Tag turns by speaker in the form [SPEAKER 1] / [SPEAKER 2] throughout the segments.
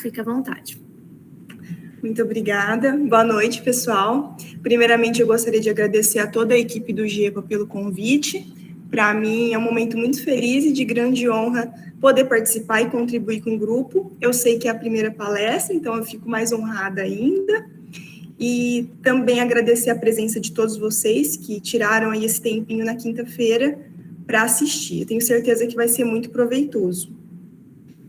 [SPEAKER 1] Fica à vontade.
[SPEAKER 2] Muito obrigada. Boa noite, pessoal. Primeiramente, eu gostaria de agradecer a toda a equipe do GEPA pelo convite. Para mim, é um momento muito feliz e de grande honra poder participar e contribuir com o grupo. Eu sei que é a primeira palestra, então eu fico mais honrada ainda. E também agradecer a presença de todos vocês que tiraram aí esse tempinho na quinta-feira para assistir. Eu tenho certeza que vai ser muito proveitoso.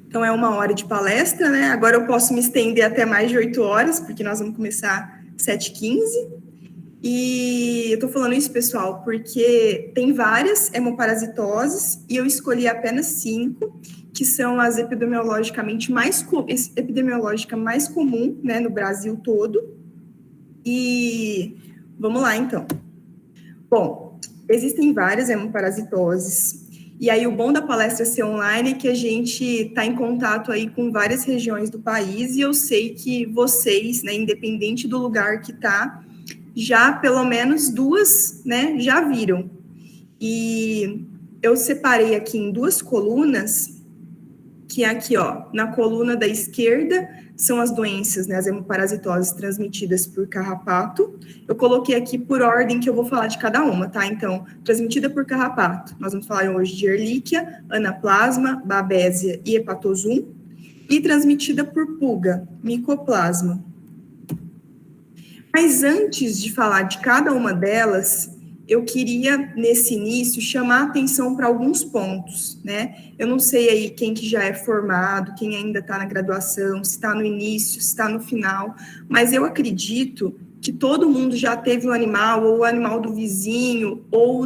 [SPEAKER 2] Então, é 1 hora de palestra, né? Agora eu posso me estender até mais de 8 horas, porque nós vamos começar 7h15. E eu estou falando isso, pessoal, porque tem várias hemoparasitoses e eu escolhi apenas 5, que são as epidemiológica mais comum, né, no Brasil todo. E vamos lá, então. Bom, existem várias hemoparasitoses. E aí, o bom da palestra ser online é que a gente está em contato aí com várias regiões do país e eu sei que vocês, né, independente do lugar que está, já pelo menos 2, né, já viram. E eu separei aqui em 2 colunas, que é aqui, ó, na coluna da esquerda, são as doenças, né, as hemoparasitoses transmitidas por carrapato. Eu coloquei aqui por ordem que eu vou falar de cada uma, tá? Então, transmitida por carrapato, nós vamos falar hoje de Ehrlichia, Anaplasma, Babesia e Hepatosum. E transmitida por pulga, Mycoplasma. Mas antes de falar de cada uma delas, eu queria, nesse início, chamar a atenção para alguns pontos, né? Eu não sei aí quem que já é formado, quem ainda está na graduação, se está no início, se está no final, mas eu acredito que todo mundo já teve um animal, ou o animal do vizinho, ou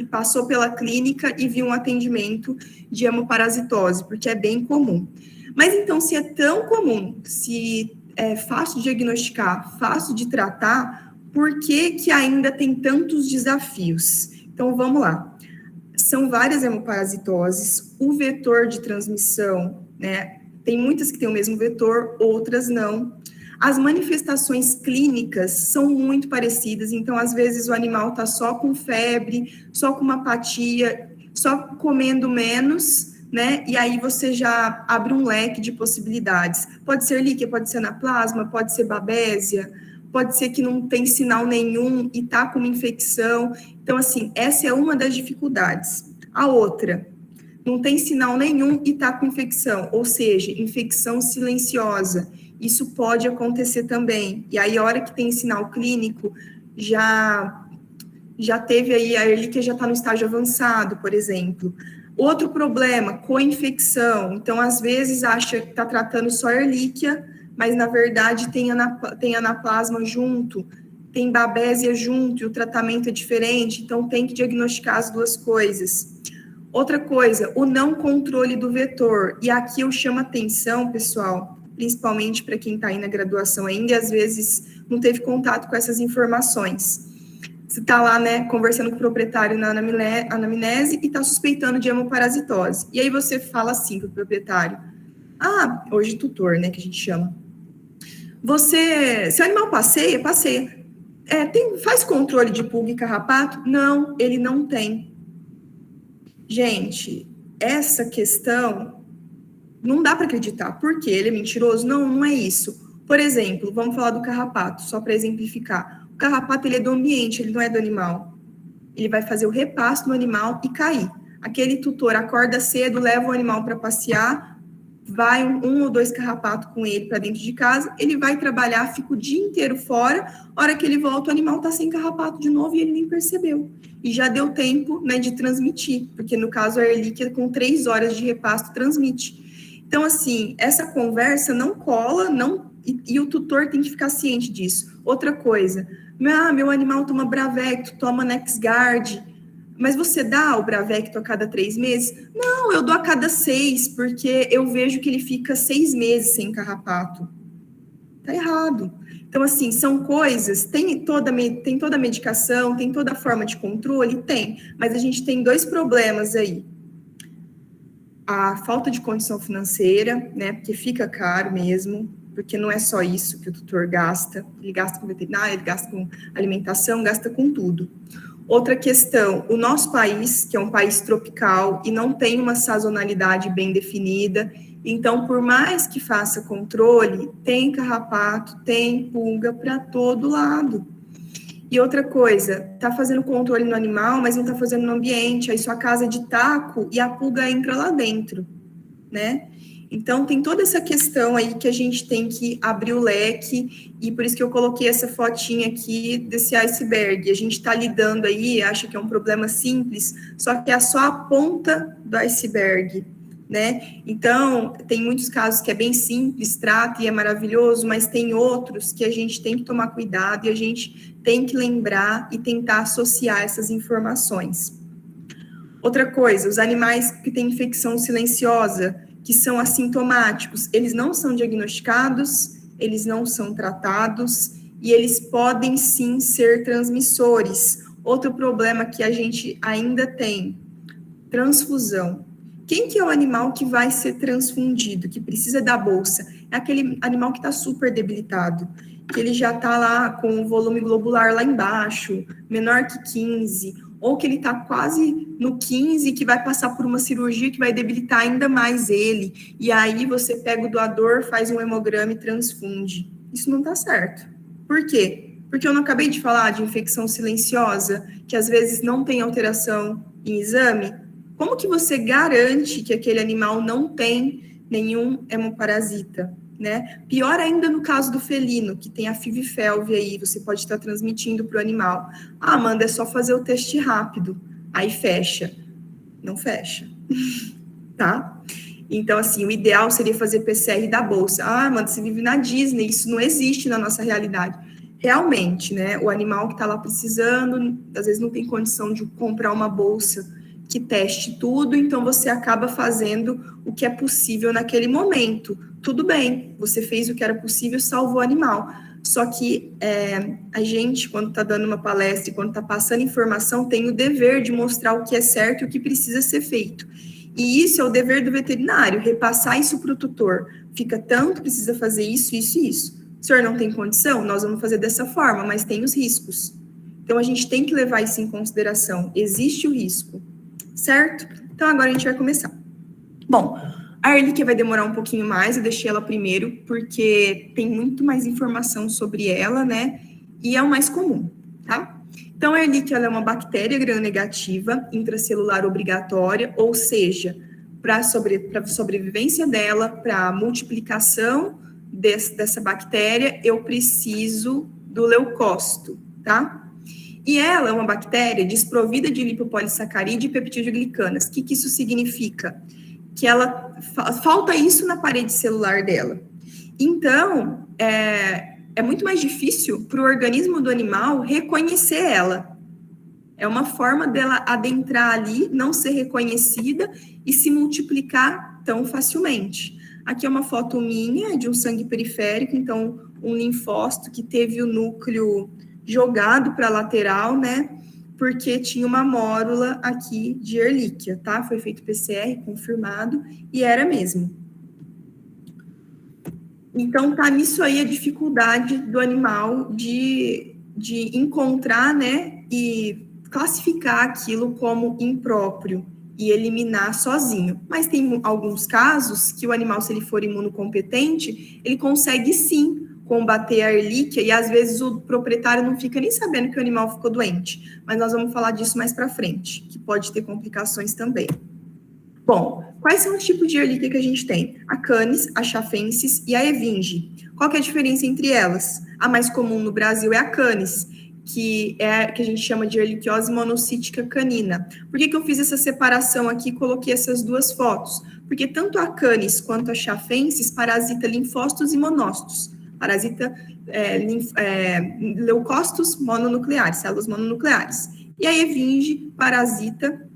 [SPEAKER 2] passou pela clínica e viu um atendimento de hemoparasitose, porque é bem comum. Mas então, se é tão comum, se é fácil de diagnosticar, fácil de tratar, por que ainda tem tantos desafios? Então, vamos lá. São várias hemoparasitoses, o vetor de transmissão, né? Tem muitas que têm o mesmo vetor, outras não. As manifestações clínicas são muito parecidas, então, às vezes, o animal está só com febre, só com uma apatia, só comendo menos, né? E aí você já abre um leque de possibilidades. Pode ser Ehrlichia, pode ser Anaplasma, pode ser Babesia, pode ser que não tem sinal nenhum e tá com uma infecção. Então, assim, essa é uma das dificuldades. A outra, não tem sinal nenhum e tá com infecção, ou seja, infecção silenciosa. Isso pode acontecer também. E aí, a hora que tem sinal clínico, já teve aí, a Ehrlichia já está no estágio avançado, por exemplo. Outro problema, co-infecção. Então, às vezes, acha que está tratando só Ehrlichia, mas, na verdade, tem anaplasma junto, tem Babesia junto, e o tratamento é diferente, então tem que diagnosticar as duas coisas. Outra coisa, o não controle do vetor. E aqui eu chamo atenção, pessoal, principalmente para quem está aí na graduação ainda, e às vezes não teve contato com essas informações. Você está lá, né, conversando com o proprietário na anamnese e está suspeitando de hemoparasitose. E aí você fala assim para o proprietário, hoje tutor, né, que a gente chama. Seu animal passeia? Passeia. Faz controle de pulga e carrapato? Não, ele não tem. Gente, essa questão não dá para acreditar. Por quê? Ele é mentiroso? Não, não é isso. Por exemplo, vamos falar do carrapato, só para exemplificar. O carrapato, ele é do ambiente, ele não é do animal. Ele vai fazer o repasto no animal e cair. Aquele tutor acorda cedo, leva o animal para passear, vai um ou 2 carrapatos com ele para dentro de casa, ele vai trabalhar, fica o dia inteiro fora, hora que ele volta, o animal está sem carrapato de novo e ele nem percebeu. E já deu tempo, né, de transmitir, porque no caso a Ehrlichia com 3 horas de repasto transmite. Então, assim, essa conversa não cola, e o tutor tem que ficar ciente disso. Outra coisa, meu animal toma Bravecto, toma NexGard, mas você dá o Bravecto a cada 3 meses? Não, eu dou a cada 6, porque eu vejo que ele fica 6 meses sem carrapato. Tá errado. Então, assim, são coisas, tem toda a medicação, tem toda a forma de controle? Tem, mas a gente tem 2 problemas aí. A falta de condição financeira, né, porque fica caro mesmo, porque não é só isso que o tutor gasta, ele gasta com veterinário, ele gasta com alimentação, gasta com tudo. Outra questão, o nosso país, que é um país tropical e não tem uma sazonalidade bem definida, Então, por mais que faça controle, tem carrapato, tem pulga para todo lado. E outra coisa, tá fazendo controle no animal, mas não tá fazendo no ambiente, aí sua casa é de taco e a pulga entra lá dentro, né? Então, tem toda essa questão aí que a gente tem que abrir o leque, e por isso que eu coloquei essa fotinha aqui desse iceberg. A gente está lidando aí, acha que é um problema simples, só que é só a ponta do iceberg, né? Então, tem muitos casos que é bem simples, trata e é maravilhoso, mas tem outros que a gente tem que tomar cuidado e a gente tem que lembrar e tentar associar essas informações. Outra coisa, os animais que têm infecção silenciosa, que são assintomáticos, eles não são diagnosticados, eles não são tratados e eles podem sim ser transmissores. Outro problema que a gente ainda tem, transfusão. Quem que é o animal que vai ser transfundido, que precisa da bolsa? É aquele animal que está super debilitado, que ele já está lá com o volume globular lá embaixo, menor que 15, ou que ele está quase no 15, que vai passar por uma cirurgia que vai debilitar ainda mais ele, e aí você pega o doador, faz um hemograma e transfunde. Isso não está certo. Por quê? Porque eu não acabei de falar de infecção silenciosa, que às vezes não tem alteração em exame. Como que você garante que aquele animal não tem nenhum hemoparasita, né? Pior ainda no caso do felino, que tem a FIV-FeLV aí, você pode estar transmitindo para o animal. Ah, Amanda, é só fazer o teste rápido, aí fecha. Não fecha, tá? Então, assim, o ideal seria fazer PCR da bolsa. Ah, Amanda, você vive na Disney, isso não existe na nossa realidade. Realmente, né, o animal que está lá precisando, às vezes não tem condição de comprar uma bolsa que teste tudo, então você acaba fazendo o que é possível naquele momento. Tudo bem, você fez o que era possível, salvou o animal. Só que a gente, quando está dando uma palestra e quando está passando informação, tem o dever de mostrar o que é certo e o que precisa ser feito. E isso é o dever do veterinário, repassar isso para o tutor. Fica tanto, precisa fazer isso, isso e isso. O senhor não tem condição? Nós vamos fazer dessa forma, mas tem os riscos. Então, a gente tem que levar isso em consideração. Existe o risco, certo? Então, agora a gente vai começar. Bom, a Ehrlichia vai demorar um pouquinho mais, eu deixei ela primeiro, porque tem muito mais informação sobre ela, né? E é o mais comum, tá? Então, a Ehrlichia é uma bactéria gram-negativa, intracelular obrigatória, ou seja, para a sobrevivência dela, para a multiplicação dessa bactéria, eu preciso do leucócito, tá? E ela é uma bactéria desprovida de lipopolissacarídeo e peptidoglicanas. O que isso significa? Que ela falta isso na parede celular dela. Então, é muito mais difícil para o organismo do animal reconhecer ela. É uma forma dela adentrar ali, não ser reconhecida e se multiplicar tão facilmente. Aqui é uma foto minha de um sangue periférico, então um linfócito que teve o núcleo jogado para a lateral, né? Porque tinha uma mórula aqui de Ehrlichia, tá? Foi feito PCR, confirmado, e era mesmo. Então, tá nisso aí a dificuldade do animal de encontrar, né, e classificar aquilo como impróprio e eliminar sozinho. Mas tem alguns casos que o animal, se ele for imunocompetente, ele consegue sim combater a Ehrlichia e às vezes o proprietário não fica nem sabendo que o animal ficou doente. Mas nós vamos falar disso mais para frente, que pode ter complicações também. Bom, quais são os tipos de Ehrlichia que a gente tem? A Canis, a Chafensis e a Evinge. Qual que é a diferença entre elas? A mais comum no Brasil é a Canis, que a gente chama de Ehrlichiose monocítica canina. Por que eu fiz essa separação aqui e coloquei essas duas fotos? Porque tanto a Canis quanto a Chafensis parasita linfócitos e monócitos. Parasita leucócitos mononucleares, células mononucleares. E a Evinge parasita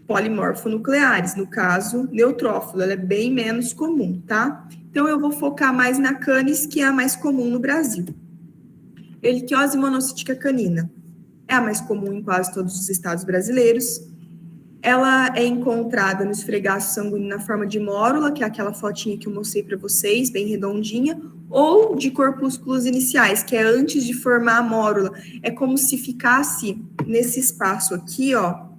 [SPEAKER 2] polimorfonucleares, no caso, neutrófilo, ela é bem menos comum, tá? Então, eu vou focar mais na Canis, que é a mais comum no Brasil. Ehrlichiose monocítica canina é a mais comum em quase todos os estados brasileiros. Ela é encontrada no esfregaço sanguíneo na forma de mórula, que é aquela fotinha que eu mostrei para vocês, bem redondinha, ou de corpúsculos iniciais, que é antes de formar a mórula. É como se ficasse nesse espaço aqui, ó,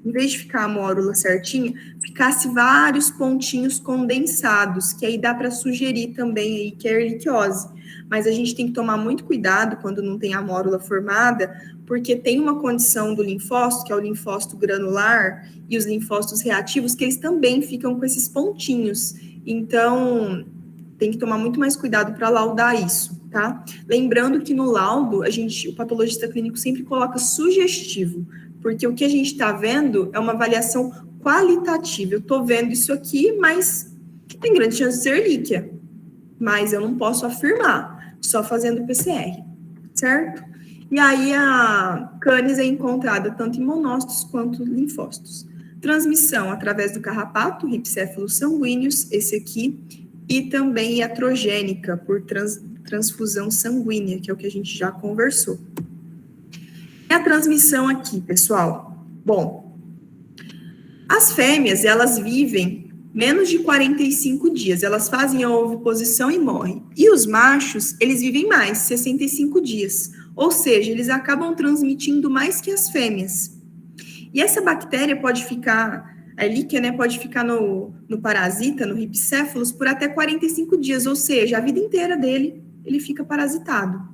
[SPEAKER 2] em vez de ficar a mórula certinha, ficasse vários pontinhos condensados, que aí dá para sugerir também aí que é erliquiose. Mas a gente tem que tomar muito cuidado quando não tem a mórula formada, porque tem uma condição do linfócito, que é o linfócito granular, e os linfócitos reativos, que eles também ficam com esses pontinhos. Então, tem que tomar muito mais cuidado para laudar isso, tá? Lembrando que no laudo, o patologista clínico sempre coloca sugestivo, porque o que a gente está vendo é uma avaliação qualitativa. Eu estou vendo isso aqui, mas tem grande chance de ser erlíquia, mas eu não posso afirmar, só fazendo PCR, certo? E aí a canis é encontrada tanto em monócitos quanto linfócitos. Transmissão através do carrapato, ripséfalos sanguíneos, esse aqui, e também iatrogênica, por transfusão sanguínea, que é o que a gente já conversou. E a transmissão aqui, pessoal? Bom, as fêmeas, elas vivem menos de 45 dias, elas fazem a oviposição e morrem. E os machos, eles vivem mais, 65 dias. Ou seja, eles acabam transmitindo mais que as fêmeas. E essa bactéria pode ficar, a erlíquia, né, pode ficar no parasita, no ripséfalos, por até 45 dias, ou seja, a vida inteira dele, ele fica parasitado.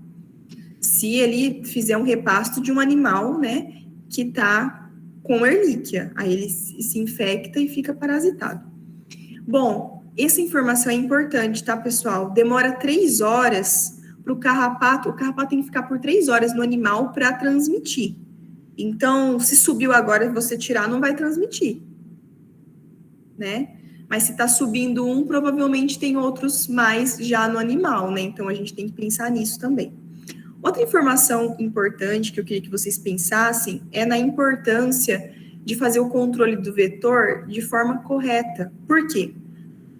[SPEAKER 2] Se ele fizer um repasto de um animal, né, que está com erlíquia, aí ele se infecta e fica parasitado. Bom, essa informação é importante, tá, pessoal? Demora 3 horas para o carrapato tem que ficar por 3 horas no animal para transmitir. Então, se subiu agora e você tirar, não vai transmitir, né? Mas se está subindo um, provavelmente tem outros mais já no animal, né? Então, a gente tem que pensar nisso também. Outra informação importante que eu queria que vocês pensassem é na importância de fazer o controle do vetor de forma correta. Por quê?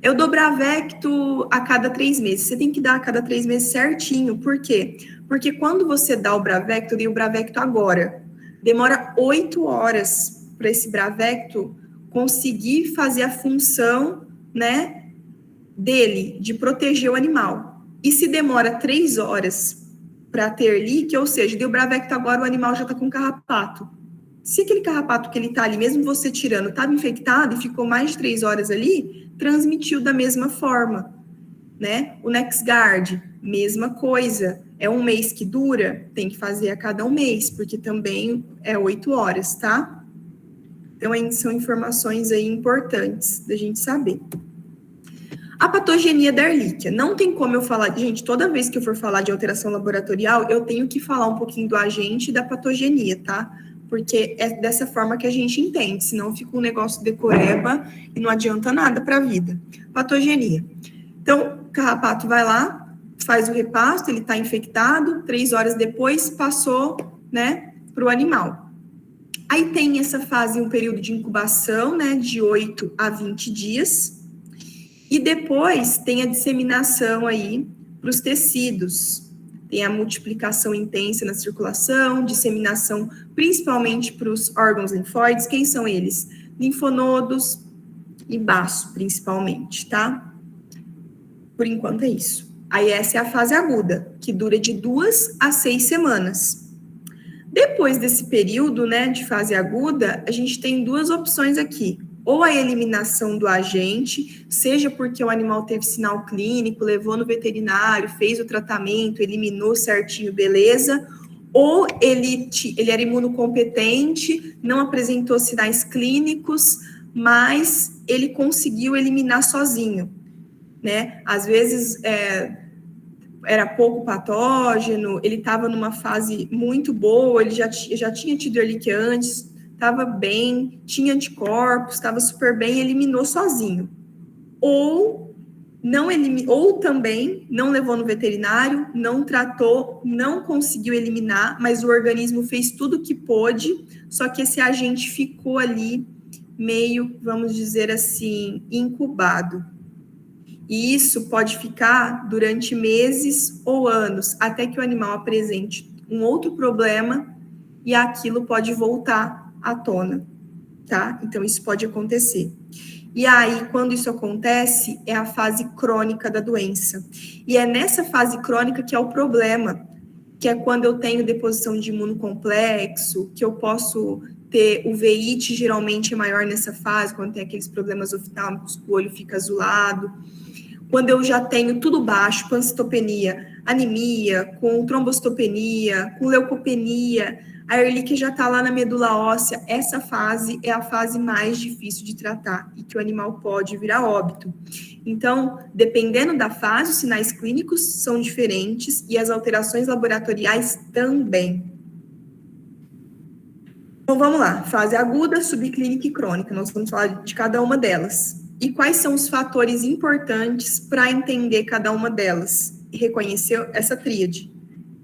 [SPEAKER 2] Eu dou Bravecto a cada 3 meses. Você tem que dar a cada 3 meses certinho. Por quê? Porque quando você dá o Bravecto, eu dei o Bravecto agora. Demora 8 horas para esse Bravecto conseguir fazer a função, né, dele, de proteger o animal. E se demora 3 horas para ter erlíquia, ou seja, deu Bravecto agora, o animal já está com carrapato. Se aquele carrapato que ele está ali, mesmo você tirando, estava infectado e ficou mais de 3 horas ali, transmitiu da mesma forma, né? O NexGard, mesma coisa. É 1 mês que dura? Tem que fazer a cada 1 mês, porque também é 8 horas, tá? Então, são informações aí importantes da gente saber. A patogenia da erlíquia. Não tem como eu falar... Gente, toda vez que eu for falar de alteração laboratorial, eu tenho que falar um pouquinho do agente e da patogenia, tá? Porque é dessa forma que a gente entende, senão fica um negócio decoreba e não adianta nada para a vida. Patogenia. Então, o carrapato vai lá, faz o repasto, ele está infectado, 3 horas depois passou, né, para o animal. Aí tem essa fase, um período de incubação, né, de 8 a 20 dias, e depois tem a disseminação aí para os tecidos. Tem a multiplicação intensa na circulação, disseminação principalmente para os órgãos linfóides. Quem são eles? Linfonodos e baço, principalmente, tá? Por enquanto é isso. Aí essa é a fase aguda, que dura de 2 a 6 semanas. Depois desse período, né, de fase aguda, a gente tem 2 opções aqui. Ou a eliminação do agente, seja porque o animal teve sinal clínico, levou no veterinário, fez o tratamento, eliminou certinho, beleza. Ou ele era imunocompetente, não apresentou sinais clínicos, mas ele conseguiu eliminar sozinho, né? Às vezes era pouco patógeno, ele estava numa fase muito boa, ele já tinha tido erlíquia antes, estava bem, tinha anticorpos, estava super bem, eliminou sozinho. Ou também não levou no veterinário, não tratou, não conseguiu eliminar, mas o organismo fez tudo o que pôde, só que esse agente ficou ali meio, vamos dizer assim, incubado. E isso pode ficar durante meses ou anos, até que o animal apresente um outro problema e aquilo pode voltar à tona, tá? Então, isso pode acontecer. E aí, quando isso acontece, é a fase crônica da doença. E é nessa fase crônica que é o problema, que é quando eu tenho deposição de imunocomplexo, que eu posso o veite geralmente é maior nessa fase, quando tem aqueles problemas oftálmicos, o olho fica azulado. Quando eu já tenho tudo baixo, pancitopenia, anemia, com trombocitopenia, com leucopenia, a Ehrlichia já está lá na medula óssea, essa fase é a fase mais difícil de tratar e que o animal pode vir a óbito. Então, dependendo da fase, os sinais clínicos são diferentes e as alterações laboratoriais também. Então, vamos lá. Fase aguda, subclínica e crônica. Nós vamos falar de cada uma delas. E quais são os fatores importantes para entender cada uma delas? E reconhecer essa tríade.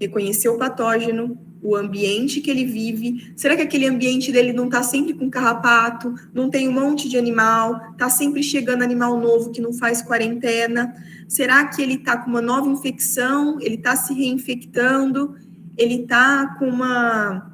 [SPEAKER 2] Reconhecer o patógeno, o ambiente que ele vive. Será que aquele ambiente dele não está sempre com carrapato? Não tem um monte de animal? Está sempre chegando animal novo que não faz quarentena? Será que ele está com uma nova infecção? Ele está se reinfectando? Ele está com uma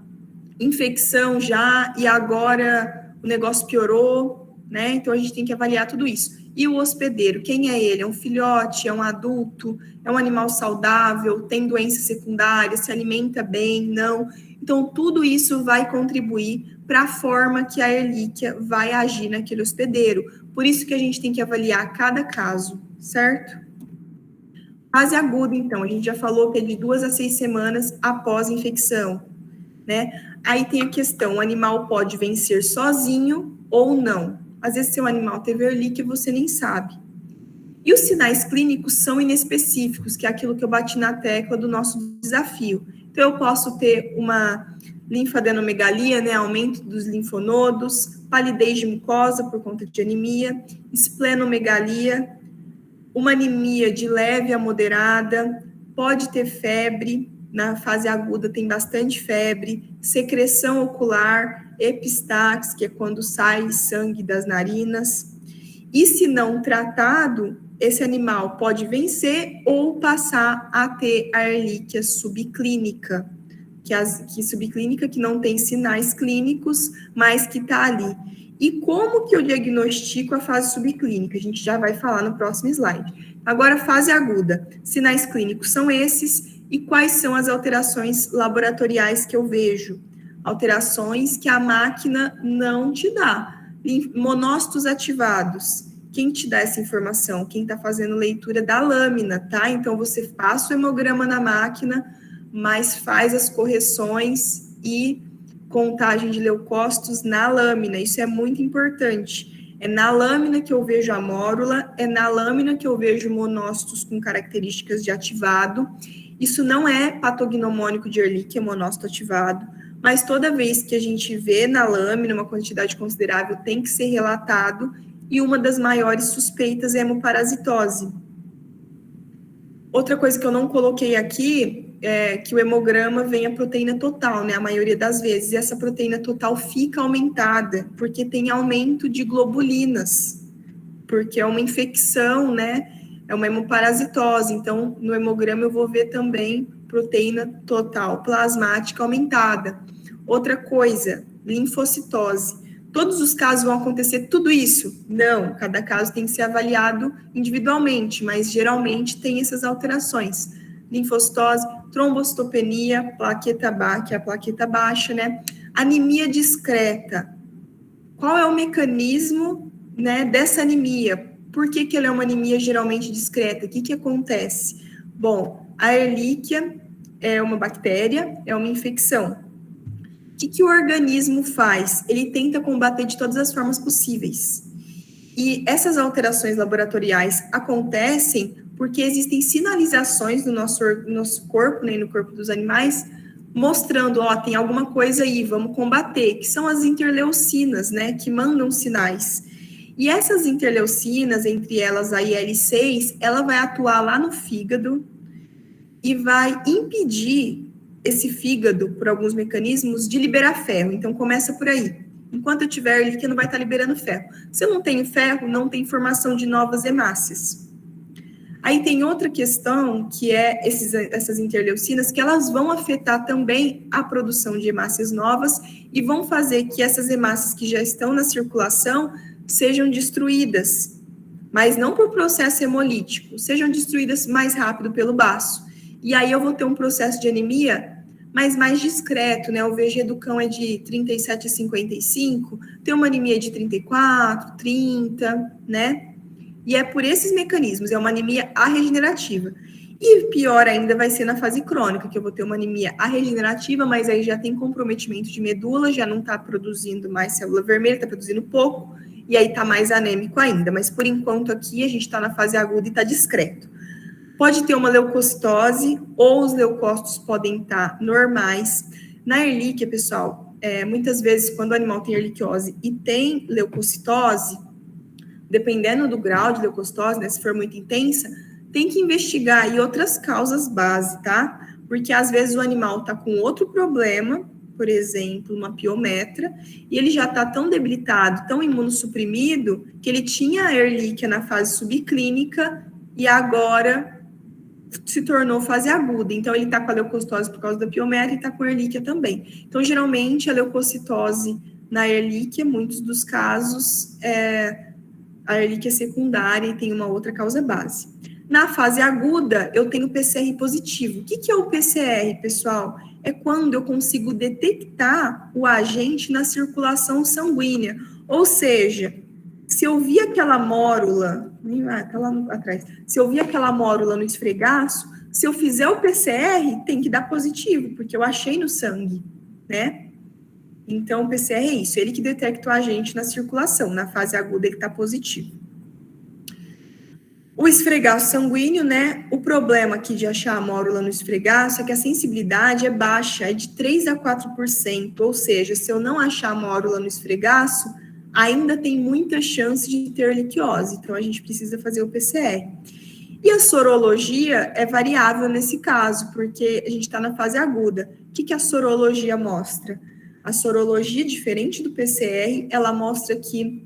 [SPEAKER 2] infecção já e agora o negócio piorou, né? Então a gente tem que avaliar tudo isso. E o hospedeiro, quem é ele? É um filhote, é um adulto, é um animal saudável, tem doença secundária, se alimenta bem, não? Então tudo isso vai contribuir para a forma que a Ehrlichia vai agir naquele hospedeiro. Por isso que a gente tem que avaliar cada caso, certo? Fase aguda, então, a gente já falou que é de 2 a 6 semanas após a infecção, né? Aí tem a questão, o animal pode vencer sozinho ou não. Às vezes seu animal teve Ehrlichia e você nem sabe. E os sinais clínicos são inespecíficos, que é aquilo que eu bati na tecla do nosso desafio. Então eu posso ter uma linfadenomegalia, né, aumento dos linfonodos, palidez de mucosa por conta de anemia, esplenomegalia, uma anemia de leve a moderada, pode ter febre, na fase aguda tem bastante febre, secreção ocular, epistaxe, que é quando sai sangue das narinas. E se não tratado, esse animal pode vencer ou passar a ter a Ehrlichia subclínica, que subclínica que não tem sinais clínicos, mas que está ali. E como que eu diagnostico a fase subclínica? A gente já vai falar no próximo slide. Agora, fase aguda. Sinais clínicos são esses. E quais são as alterações laboratoriais que eu vejo? Alterações que a máquina não te dá. Monócitos ativados. Quem te dá essa informação? Quem está fazendo leitura da lâmina, tá? Então, você passa o hemograma na máquina, mas faz as correções e contagem de leucócitos na lâmina. Isso é muito importante. É na lâmina que eu vejo a mórula, é na lâmina que eu vejo monócitos com características de ativado. Isso não é patognomônico de Ehrlichia, monócito ativado, mas toda vez que a gente vê na lâmina uma quantidade considerável tem que ser relatado, e uma das maiores suspeitas é a hemoparasitose. Outra coisa que eu não coloquei aqui é que o hemograma vem a proteína total, né, a maioria das vezes, e essa proteína total fica aumentada, porque tem aumento de globulinas, porque é uma infecção, né, é uma hemoparasitose, então no hemograma eu vou ver também proteína total plasmática aumentada. Outra coisa, linfocitose. Todos os casos vão acontecer tudo isso? Não, cada caso tem que ser avaliado individualmente, mas geralmente tem essas alterações. Linfocitose, trombocitopenia, plaqueta baixa, que é a plaqueta baixa, né? Anemia discreta. Qual é o mecanismo, né, dessa anemia? Por que ela é uma anemia geralmente discreta? O que acontece? Bom, a Ehrlichia é uma bactéria, é uma infecção. O que o organismo faz? Ele tenta combater de todas as formas possíveis. E essas alterações laboratoriais acontecem porque existem sinalizações no nosso corpo, né, no corpo dos animais, mostrando, ó, tem alguma coisa aí, vamos combater, que são as interleucinas, né, que mandam sinais. E essas interleucinas, entre elas a IL-6, ela vai atuar lá no fígado e vai impedir esse fígado, por alguns mecanismos, de liberar ferro. Então, começa por aí. Enquanto eu tiver Ehrlichia, não vai estar liberando ferro. Se eu não tenho ferro, não tem formação de novas hemácias. Aí tem outra questão, que é essas interleucinas, que elas vão afetar também a produção de hemácias novas e vão fazer que essas hemácias que já estão na circulação sejam destruídas, mas não por processo hemolítico, sejam destruídas mais rápido pelo baço. E aí eu vou ter um processo de anemia mas mais discreto, né? O VG do cão é de 37 a 55, tem uma anemia de 34, 30, né? E é por esses mecanismos, é uma anemia arregenerativa. E pior ainda vai ser na fase crônica, que eu vou ter uma anemia arregenerativa, mas aí já tem comprometimento de medula, já não está produzindo mais célula vermelha, está produzindo pouco, e aí está mais anêmico ainda. Mas por enquanto aqui a gente está na fase aguda e está discreto. Pode ter uma leucocitose, ou os leucócitos podem estar normais. Na erlíquia, pessoal, muitas vezes quando o animal tem erliquiose e tem leucocitose, dependendo do grau de leucocitose, né, se for muito intensa, tem que investigar aí outras causas base, tá? Porque às vezes o animal tá com outro problema, por exemplo, uma piometra, e ele já tá tão debilitado, tão imunossuprimido, que ele tinha a erlíquia na fase subclínica e agora se tornou fase aguda. Então, ele tá com a leucocitose por causa da piometra e tá com a erlíquia também. Então, geralmente, a leucocitose na erlíquia, muitos dos casos, a erlíquia secundária e tem uma outra causa base. Na fase aguda, eu tenho PCR positivo. O que é o PCR, pessoal? É quando eu consigo detectar o agente na circulação sanguínea. Ou seja, se eu vi aquela mórula, tá lá atrás, se eu vi aquela mórula no esfregaço, se eu fizer o PCR, tem que dar positivo, porque eu achei no sangue, né? Então, o PCR é isso, ele que detecta o agente na circulação. Na fase aguda, ele está positivo. O esfregaço sanguíneo, né? O problema aqui de achar a mórula no esfregaço é que a sensibilidade é baixa, é de 3 a 4%. Ou seja, se eu não achar a mórula no esfregaço, ainda tem muita chance de ter erliquiose. Então, a gente precisa fazer o PCR. E a sorologia é variável nesse caso, porque a gente está na fase aguda. O que a sorologia mostra? A sorologia, diferente do PCR, ela mostra que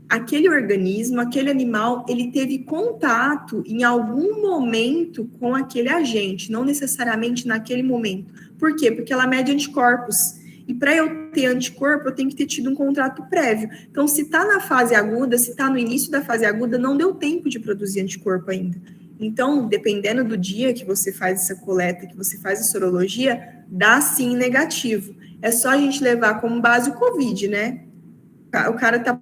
[SPEAKER 2] aquele organismo, aquele animal, ele teve contato em algum momento com aquele agente, não necessariamente naquele momento. Por quê? Porque ela mede anticorpos. E para eu ter anticorpo, eu tenho que ter tido um contato prévio. Então, se está na fase aguda, se está no início da fase aguda, não deu tempo de produzir anticorpo ainda. Então, dependendo do dia que você faz essa coleta, que você faz a sorologia, dá sim negativo. É só a gente levar como base o COVID, né? O cara está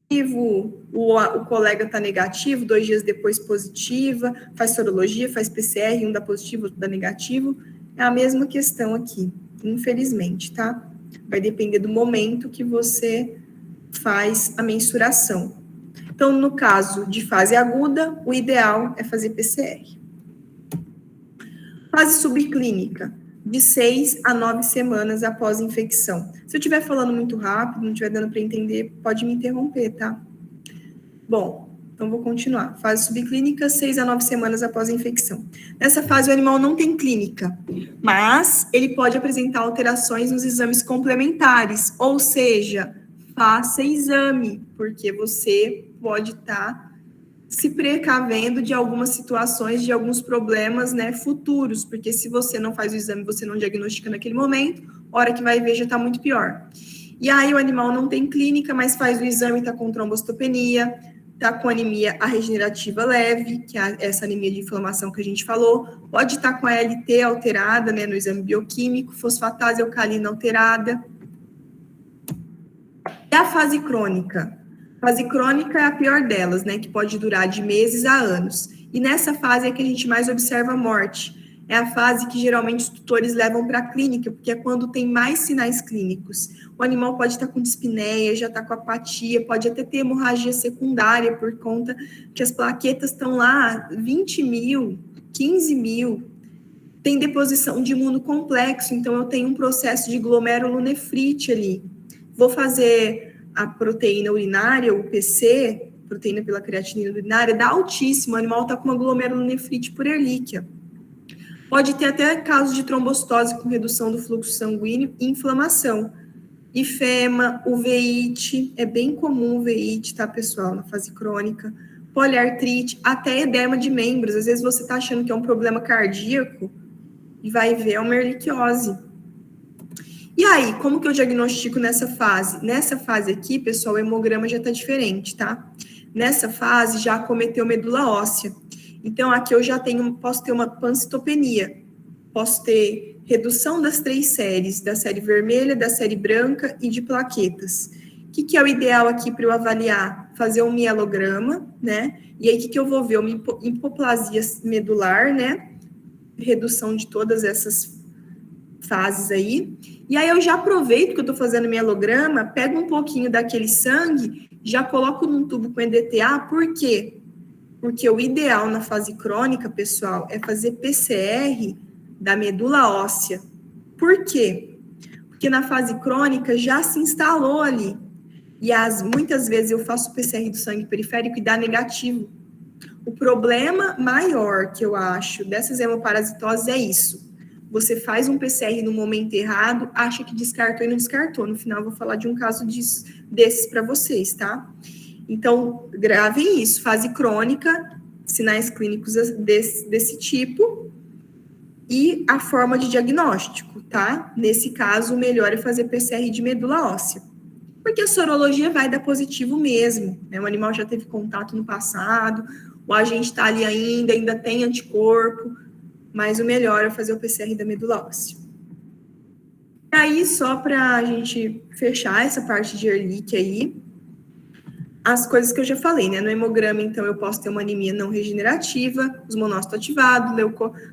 [SPEAKER 2] positivo, o colega está negativo, 2 dias depois positiva, faz sorologia, faz PCR, um dá positivo, outro dá negativo. É a mesma questão aqui, infelizmente, tá? Vai depender do momento que você faz a mensuração. Então, no caso de fase aguda, o ideal é fazer PCR. Fase subclínica, de 6 a 9 semanas após a infecção. Se eu estiver falando muito rápido, não estiver dando para entender, pode me interromper, tá? Bom, então vou continuar. Fase subclínica, 6 a 9 semanas após a infecção. Nessa fase, o animal não tem clínica, mas ele pode apresentar alterações nos exames complementares, ou seja, faça exame, porque você pode estar se precavendo de algumas situações, de alguns problemas, né, futuros, porque se você não faz o exame, você não diagnostica naquele momento, hora que vai ver já está muito pior. E aí o animal não tem clínica, mas faz o exame, está com trombocitopenia, está com anemia regenerativa leve, que é essa anemia de inflamação que a gente falou, pode estar com a LT alterada, né, no exame bioquímico, fosfatase alcalina alterada. E a fase crônica? A fase crônica é a pior delas, né, que pode durar de meses a anos. E nessa fase é que a gente mais observa a morte. É a fase que geralmente os tutores levam para a clínica, porque é quando tem mais sinais clínicos. O animal pode estar com dispneia, já está com apatia, pode até ter hemorragia secundária por conta que as plaquetas estão lá 20 mil, 15 mil. Tem deposição de imunocomplexo, então eu tenho um processo de glomerulonefrite ali. Vou fazer a proteína urinária, o PC, proteína pela creatinina urinária, dá altíssimo, o animal está com uma glomerulonefrite por erlíquia. Pode ter até casos de trombocitose com redução do fluxo sanguíneo e inflamação. Ifema, uveíte, é bem comum uveíte, tá, pessoal, na fase crônica. Poliartrite, até edema de membros. Às vezes você está achando que é um problema cardíaco e vai ver é uma erliquiose. E aí, como que eu diagnostico nessa fase? Nessa fase aqui, pessoal, o hemograma já está diferente, tá? Nessa fase, já acometeu medula óssea. Então, aqui eu já posso ter uma pancitopenia, posso ter redução das 3 séries, da série vermelha, da série branca e de plaquetas. O que é o ideal aqui para eu avaliar? Fazer um mielograma, né? E aí, o que eu vou ver? Uma hipoplasia medular, né? Redução de todas essas fases aí. E aí, eu já aproveito que eu estou fazendo mielograma, pego um pouquinho daquele sangue, já coloco num tubo com EDTA, por quê? Porque o ideal na fase crônica, pessoal, é fazer PCR da medula óssea. Por quê? Porque na fase crônica já se instalou ali. E muitas vezes eu faço PCR do sangue periférico e dá negativo. O problema maior que eu acho dessas hemoparasitoses é isso. Você faz um PCR no momento errado, acha que descartou e não descartou. No final, eu vou falar de um caso desses para vocês, tá? Então, gravem isso. Fase crônica, sinais clínicos desse tipo e a forma de diagnóstico, tá? Nesse caso, o melhor é fazer PCR de medula óssea. Porque a sorologia vai dar positivo mesmo, né? O animal já teve contato no passado, o agente está ali ainda tem anticorpo, mas o melhor é fazer o PCR da medula óssea. E aí, só para a gente fechar essa parte de Ehrlich aí, as coisas que eu já falei, né? No hemograma, então, eu posso ter uma anemia não regenerativa, os monócitos ativados,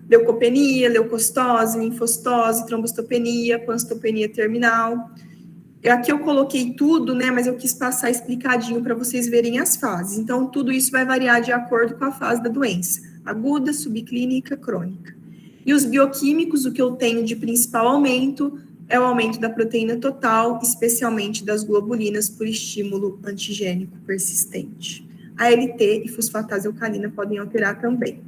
[SPEAKER 2] leucopenia, leucocitose, linfocitose, trombocitopenia, pancitopenia terminal. Aqui eu coloquei tudo, né? Mas eu quis passar explicadinho para vocês verem as fases. Então, tudo isso vai variar de acordo com a fase da doença: aguda, subclínica, crônica. E os bioquímicos, o que eu tenho de principal aumento é o aumento da proteína total, especialmente das globulinas por estímulo antigênico persistente. ALT e fosfatase alcalina podem alterar também.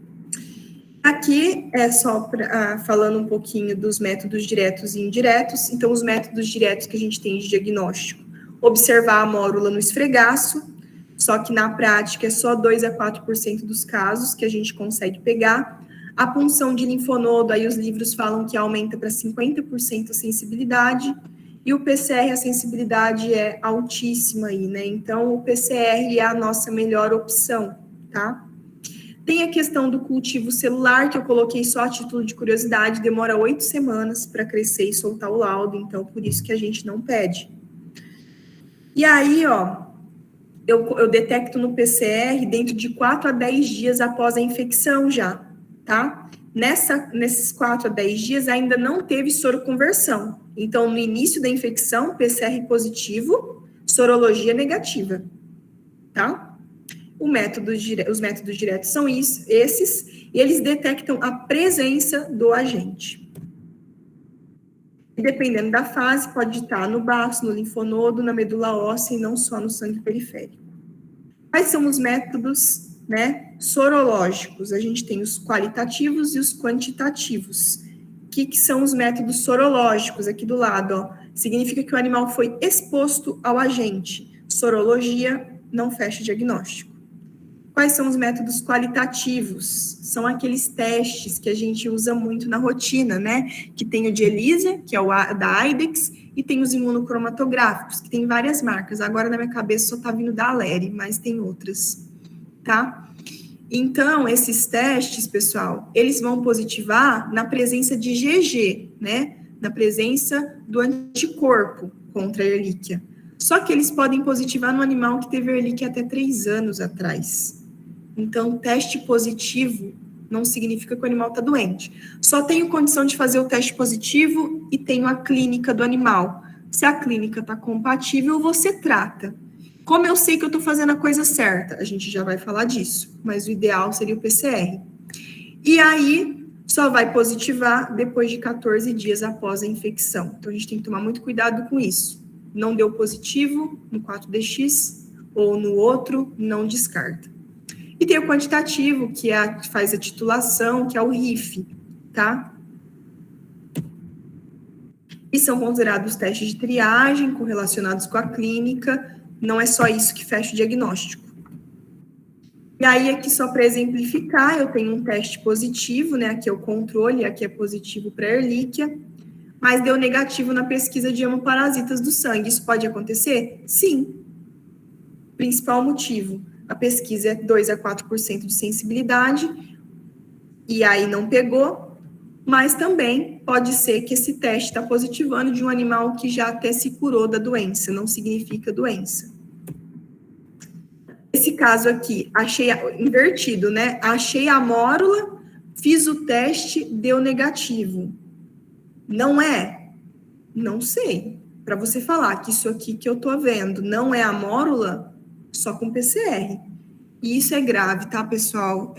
[SPEAKER 2] Aqui é só falando um pouquinho dos métodos diretos e indiretos. Então, os métodos diretos que a gente tem de diagnóstico: observar a mórula no esfregaço, só que na prática é só 2 a 4% dos casos que a gente consegue pegar. A punção de linfonodo, aí os livros falam que aumenta para 50% a sensibilidade, e o PCR, a sensibilidade é altíssima aí, né? Então, o PCR é a nossa melhor opção, tá? Tem a questão do cultivo celular, que eu coloquei só a título de curiosidade, demora 8 semanas para crescer e soltar o laudo, então por isso que a gente não pede. E aí, ó, eu detecto no PCR dentro de 4 a 10 dias após a infecção já, tá? Nesses 4 a 10 dias ainda não teve soroconversão. Então, no início da infecção, PCR positivo, sorologia negativa, tá? Os métodos diretos são esses, e eles detectam a presença do agente. E dependendo da fase, pode estar no baço, no linfonodo, na medula óssea e não só no sangue periférico. Quais são os métodos, né, sorológicos? A gente tem os qualitativos e os quantitativos. O que são os métodos sorológicos? Aqui do lado, ó, significa que o animal foi exposto ao agente. Sorologia não fecha diagnóstico. Quais são os métodos qualitativos? São aqueles testes que a gente usa muito na rotina, né? Que tem o de ELISA, que é o da IDEX, e tem os imunocromatográficos, que tem várias marcas. Agora, na minha cabeça, só tá vindo da Aleri, mas tem outras, tá? Então, esses testes, pessoal, eles vão positivar na presença de GG, né? Na presença do anticorpo contra a Ehrlichia. Só que eles podem positivar no animal que teve Ehrlichia até 3 anos atrás. Então, teste positivo não significa que o animal está doente. Só tenho condição de fazer o teste positivo e tenho a clínica do animal. Se a clínica está compatível, você trata. Como eu sei que eu estou fazendo a coisa certa? A gente já vai falar disso, mas o ideal seria o PCR. E aí, só vai positivar depois de 14 dias após a infecção. Então, a gente tem que tomar muito cuidado com isso. Não deu positivo no 4DX ou no outro, não descarta. E tem o quantitativo, que faz a titulação, que é o RIF, tá? E são considerados testes de triagem correlacionados com a clínica, não é só isso que fecha o diagnóstico. E aí, aqui só para exemplificar, eu tenho um teste positivo, né? Aqui é o controle, aqui é positivo para Ehrlichia, mas deu negativo na pesquisa de hemoparasitas do sangue. Isso pode acontecer? Sim. Principal motivo: a pesquisa é 2 a 4% de sensibilidade, e aí não pegou, Mas também pode ser que esse teste está positivando de um animal que já até se curou da doença, não significa doença. Esse caso aqui, achei invertido, né? Achei a mórula, fiz o teste, deu negativo. Não é? Não sei. Para você falar que isso aqui que eu tô vendo não é a mórula, só com PCR. E isso é grave, tá, pessoal?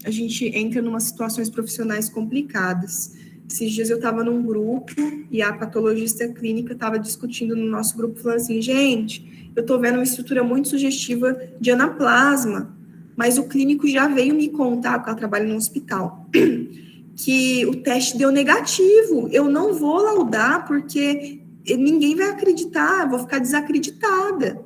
[SPEAKER 2] A gente entra em umas situações profissionais complicadas. Esses dias eu estava num grupo e a patologista clínica estava discutindo no nosso grupo, falando assim, gente, eu estou vendo uma estrutura muito sugestiva de anaplasma, mas o clínico já veio me contar, porque ela trabalha no hospital, que o teste deu negativo. Eu não vou laudar porque ninguém vai acreditar, vou ficar desacreditada.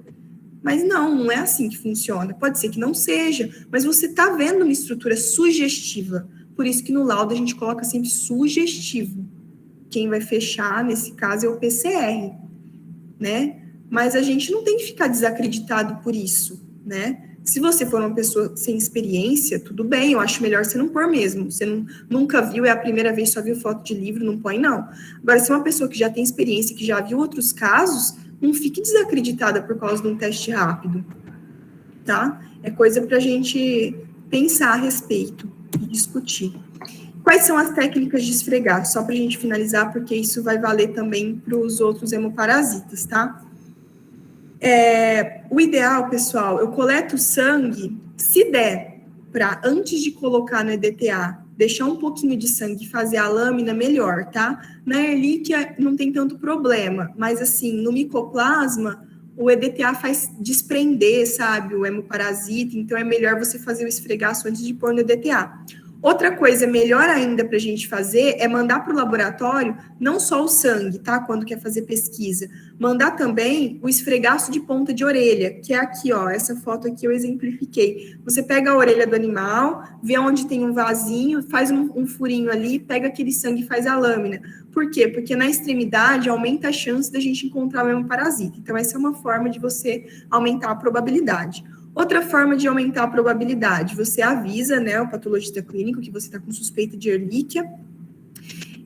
[SPEAKER 2] Mas não é assim que funciona. Pode ser que não seja, mas você está vendo uma estrutura sugestiva. Por isso que no laudo a gente coloca sempre sugestivo. Quem vai fechar, nesse caso, é o PCR, né? Mas a gente não tem que ficar desacreditado por isso, né? Se você for uma pessoa sem experiência, tudo bem, eu acho melhor você não pôr mesmo. Você nunca viu, é a primeira vez, só viu foto de livro, não põe, não. Agora, se é uma pessoa que já tem experiência, que já viu outros casos, não fique desacreditada por causa de um teste rápido, tá? É coisa para a gente pensar a respeito e discutir. Quais são as técnicas de esfregar? Só para a gente finalizar, porque isso vai valer também para os outros hemoparasitas, tá? O ideal, pessoal, eu coleto sangue, se der, para antes de colocar no EDTA, deixar um pouquinho de sangue e fazer a lâmina, melhor, tá? Na erlíquia não tem tanto problema, mas assim, no micoplasma, o EDTA faz desprender, sabe, o hemoparasita, então é melhor você fazer o esfregaço antes de pôr no EDTA. Outra coisa melhor ainda para a gente fazer é mandar para o laboratório não só o sangue, tá? Quando quer fazer pesquisa, mandar também o esfregaço de ponta de orelha, que é aqui, ó, essa foto aqui eu exemplifiquei. Você pega a orelha do animal, vê onde tem um vasinho, faz um furinho ali, pega aquele sangue e faz a lâmina. Por quê? Porque na extremidade aumenta a chance da gente encontrar o hemoparasita. Então, essa é uma forma de você aumentar a probabilidade. Outra forma de aumentar a probabilidade, você avisa, né, o patologista clínico que você está com suspeita de erlíquia,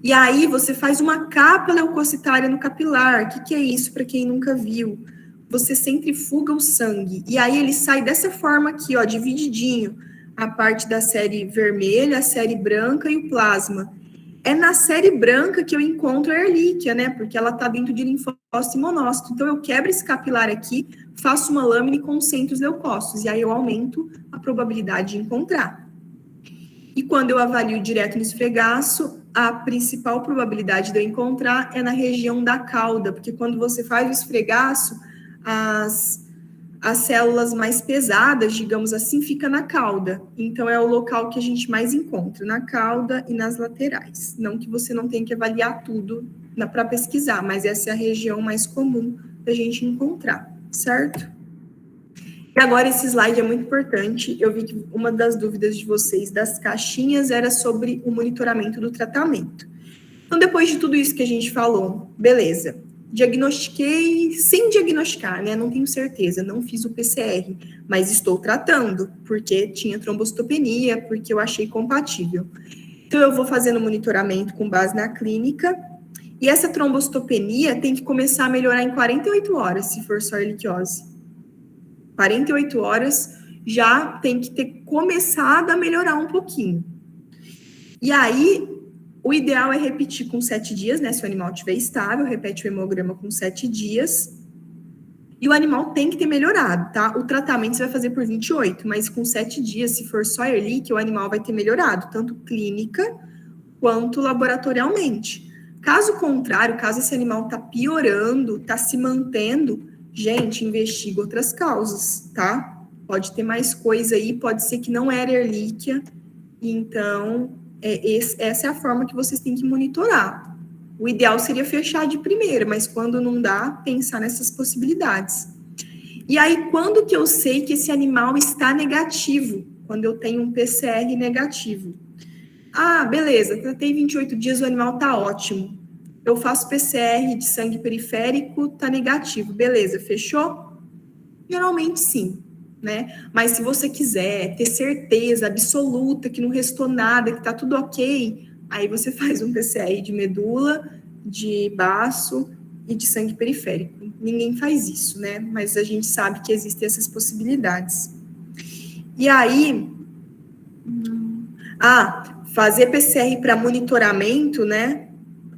[SPEAKER 2] e aí você faz uma capa leucocitária no capilar. O que é isso, para quem nunca viu? Você centrifuga o sangue, e aí ele sai dessa forma aqui, ó, divididinho, a parte da série vermelha, a série branca e o plasma. É na série branca que eu encontro a erlíquia, né? Porque ela está dentro de linfócito e monócito. Então, eu quebro esse capilar aqui, faço uma lâmina e concentro os leucócitos. E aí eu aumento a probabilidade de encontrar. E quando eu avalio direto no esfregaço, a principal probabilidade de eu encontrar é na região da cauda. Porque quando você faz o esfregaço, as células mais pesadas, digamos assim, fica na cauda. Então, é o local que a gente mais encontra, na cauda e nas laterais. Não que você não tenha que avaliar tudo para pesquisar, mas essa é a região mais comum da gente encontrar, certo? E agora, esse slide é muito importante. Eu vi que uma das dúvidas de vocês das caixinhas era sobre o monitoramento do tratamento. Então, depois de tudo isso que a gente falou, beleza. Diagnostiquei sem diagnosticar, né? Não tenho certeza, não fiz o PCR, mas estou tratando, porque tinha trombocitopenia, porque eu achei compatível. Então, eu vou fazendo monitoramento com base na clínica, e essa trombocitopenia tem que começar a melhorar em 48 horas, se for só erliquiose. 48 horas já tem que ter começado a melhorar um pouquinho. E aí, o ideal é repetir com 7 dias, né? Se o animal estiver estável, repete o hemograma com 7 dias. E o animal tem que ter melhorado, tá? O tratamento você vai fazer por 28, mas com 7 dias, se for só erlíquia, o animal vai ter melhorado, tanto clínica quanto laboratorialmente. Caso contrário, caso esse animal tá piorando, tá se mantendo, gente, investiga outras causas, tá? Pode ter mais coisa aí, pode ser que não era erlíquia, então essa é a forma que vocês têm que monitorar. O ideal seria fechar de primeira, mas quando não dá, pensar nessas possibilidades. E aí, quando que eu sei que esse animal está negativo? Quando eu tenho um PCR negativo. Ah, beleza, tratei 28 dias, o animal tá ótimo. Eu faço PCR de sangue periférico, tá negativo. Beleza, fechou? Geralmente sim. Né? Mas se você quiser ter certeza absoluta que não restou nada, que tá tudo ok, Aí você faz um PCR de medula, de baço e de sangue periférico. Ninguém faz isso, né? Mas a gente sabe que existem essas possibilidades. E aí, fazer PCR para monitoramento, né?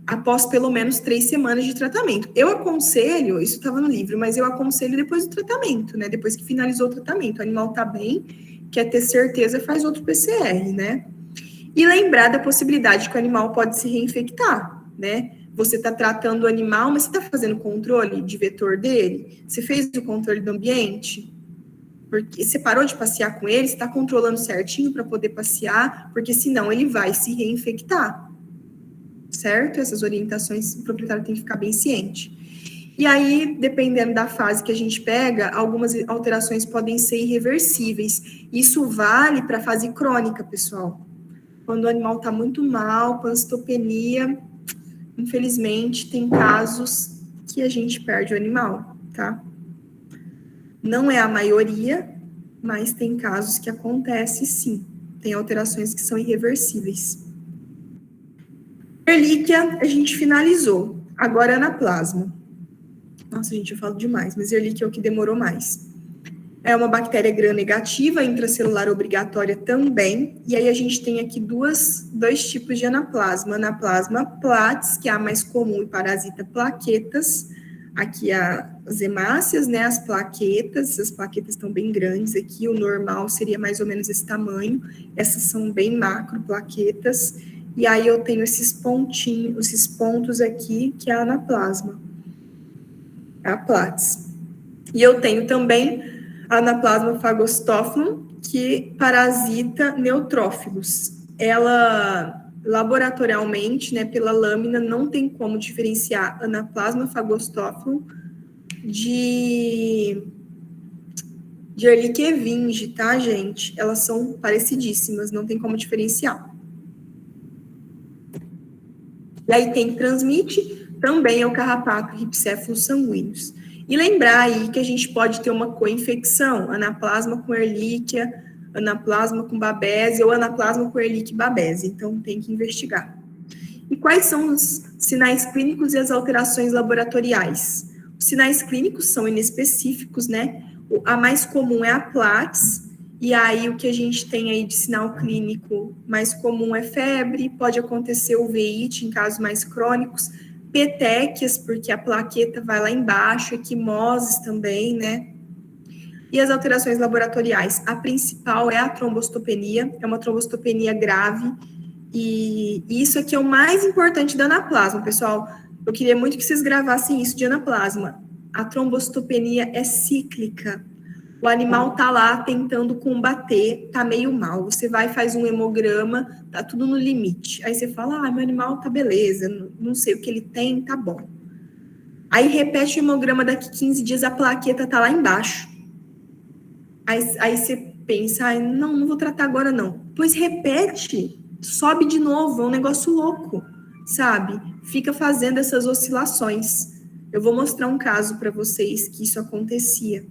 [SPEAKER 2] Após pelo menos 3 semanas de tratamento. Eu aconselho, isso estava no livro, mas eu aconselho depois do tratamento, né? Depois que finalizou o tratamento, o animal está bem, quer ter certeza, faz outro PCR, né? E lembrar da possibilidade que o animal pode se reinfectar, né? Você está tratando o animal, mas você está fazendo controle de vetor dele? Você fez o controle do ambiente? Porque você parou de passear com ele, você está controlando certinho para poder passear, porque senão ele vai se reinfectar. Certo? Essas orientações o proprietário tem que ficar bem ciente. E aí, dependendo da fase que a gente pega, algumas alterações podem ser irreversíveis. Isso vale para a fase crônica, pessoal. Quando o animal está muito mal, panцitopenia, infelizmente, tem casos que a gente perde o animal, tá? Não é a maioria, mas tem casos que acontece sim. Tem alterações que são irreversíveis. Ehrlichia, a gente finalizou. Agora, anaplasma. Nossa, gente, eu falo demais, mas Ehrlichia é o que demorou mais. É uma bactéria gram-negativa, intracelular obrigatória também. E aí a gente tem aqui dois tipos de anaplasma. Anaplasma platis, que é a mais comum e parasita plaquetas. Aqui as hemácias, né, as plaquetas estão bem grandes aqui. O normal seria mais ou menos esse tamanho. Essas são bem macro plaquetas. E aí eu tenho esses pontinhos, esses pontos aqui, que é a anaplasma, a platis. E eu tenho também a Anaplasma phagostófilum, que parasita neutrófilos. Ela, laboratorialmente, né, pela lâmina, não tem como diferenciar Anaplasma phagostófilum de Ehrlichia evinge, tá, gente? Elas são parecidíssimas, não tem como diferenciar. E aí quem transmite também é o carrapato Rhipcephalus sanguíneos. E lembrar aí que a gente pode ter uma co-infecção, anaplasma com Ehrlichia, anaplasma com Babésia ou anaplasma com Ehrlichia e Babésia. Então tem que investigar. E quais são os sinais clínicos e as alterações laboratoriais? Os sinais clínicos são inespecíficos, né? A mais comum é a platis. E aí, o que a gente tem aí de sinal clínico mais comum é febre, pode acontecer uveíte em casos mais crônicos, petequias, porque a plaqueta vai lá embaixo, equimoses também, né? E as alterações laboratoriais? A principal é a trombocitopenia, é uma trombocitopenia grave, e isso aqui é o mais importante da anaplasma, pessoal. Eu queria muito que vocês gravassem isso de anaplasma. A trombocitopenia é cíclica. O animal tá lá tentando combater, tá meio mal. Você vai e faz um hemograma, tá tudo no limite. Aí você fala, meu animal tá beleza, não sei o que ele tem, tá bom. Aí repete o hemograma daqui 15 dias, a plaqueta tá lá embaixo. Aí você pensa, não vou tratar agora não. Pois repete, sobe de novo, é um negócio louco, sabe? Fica fazendo essas oscilações. Eu vou mostrar um caso para vocês que isso acontecia.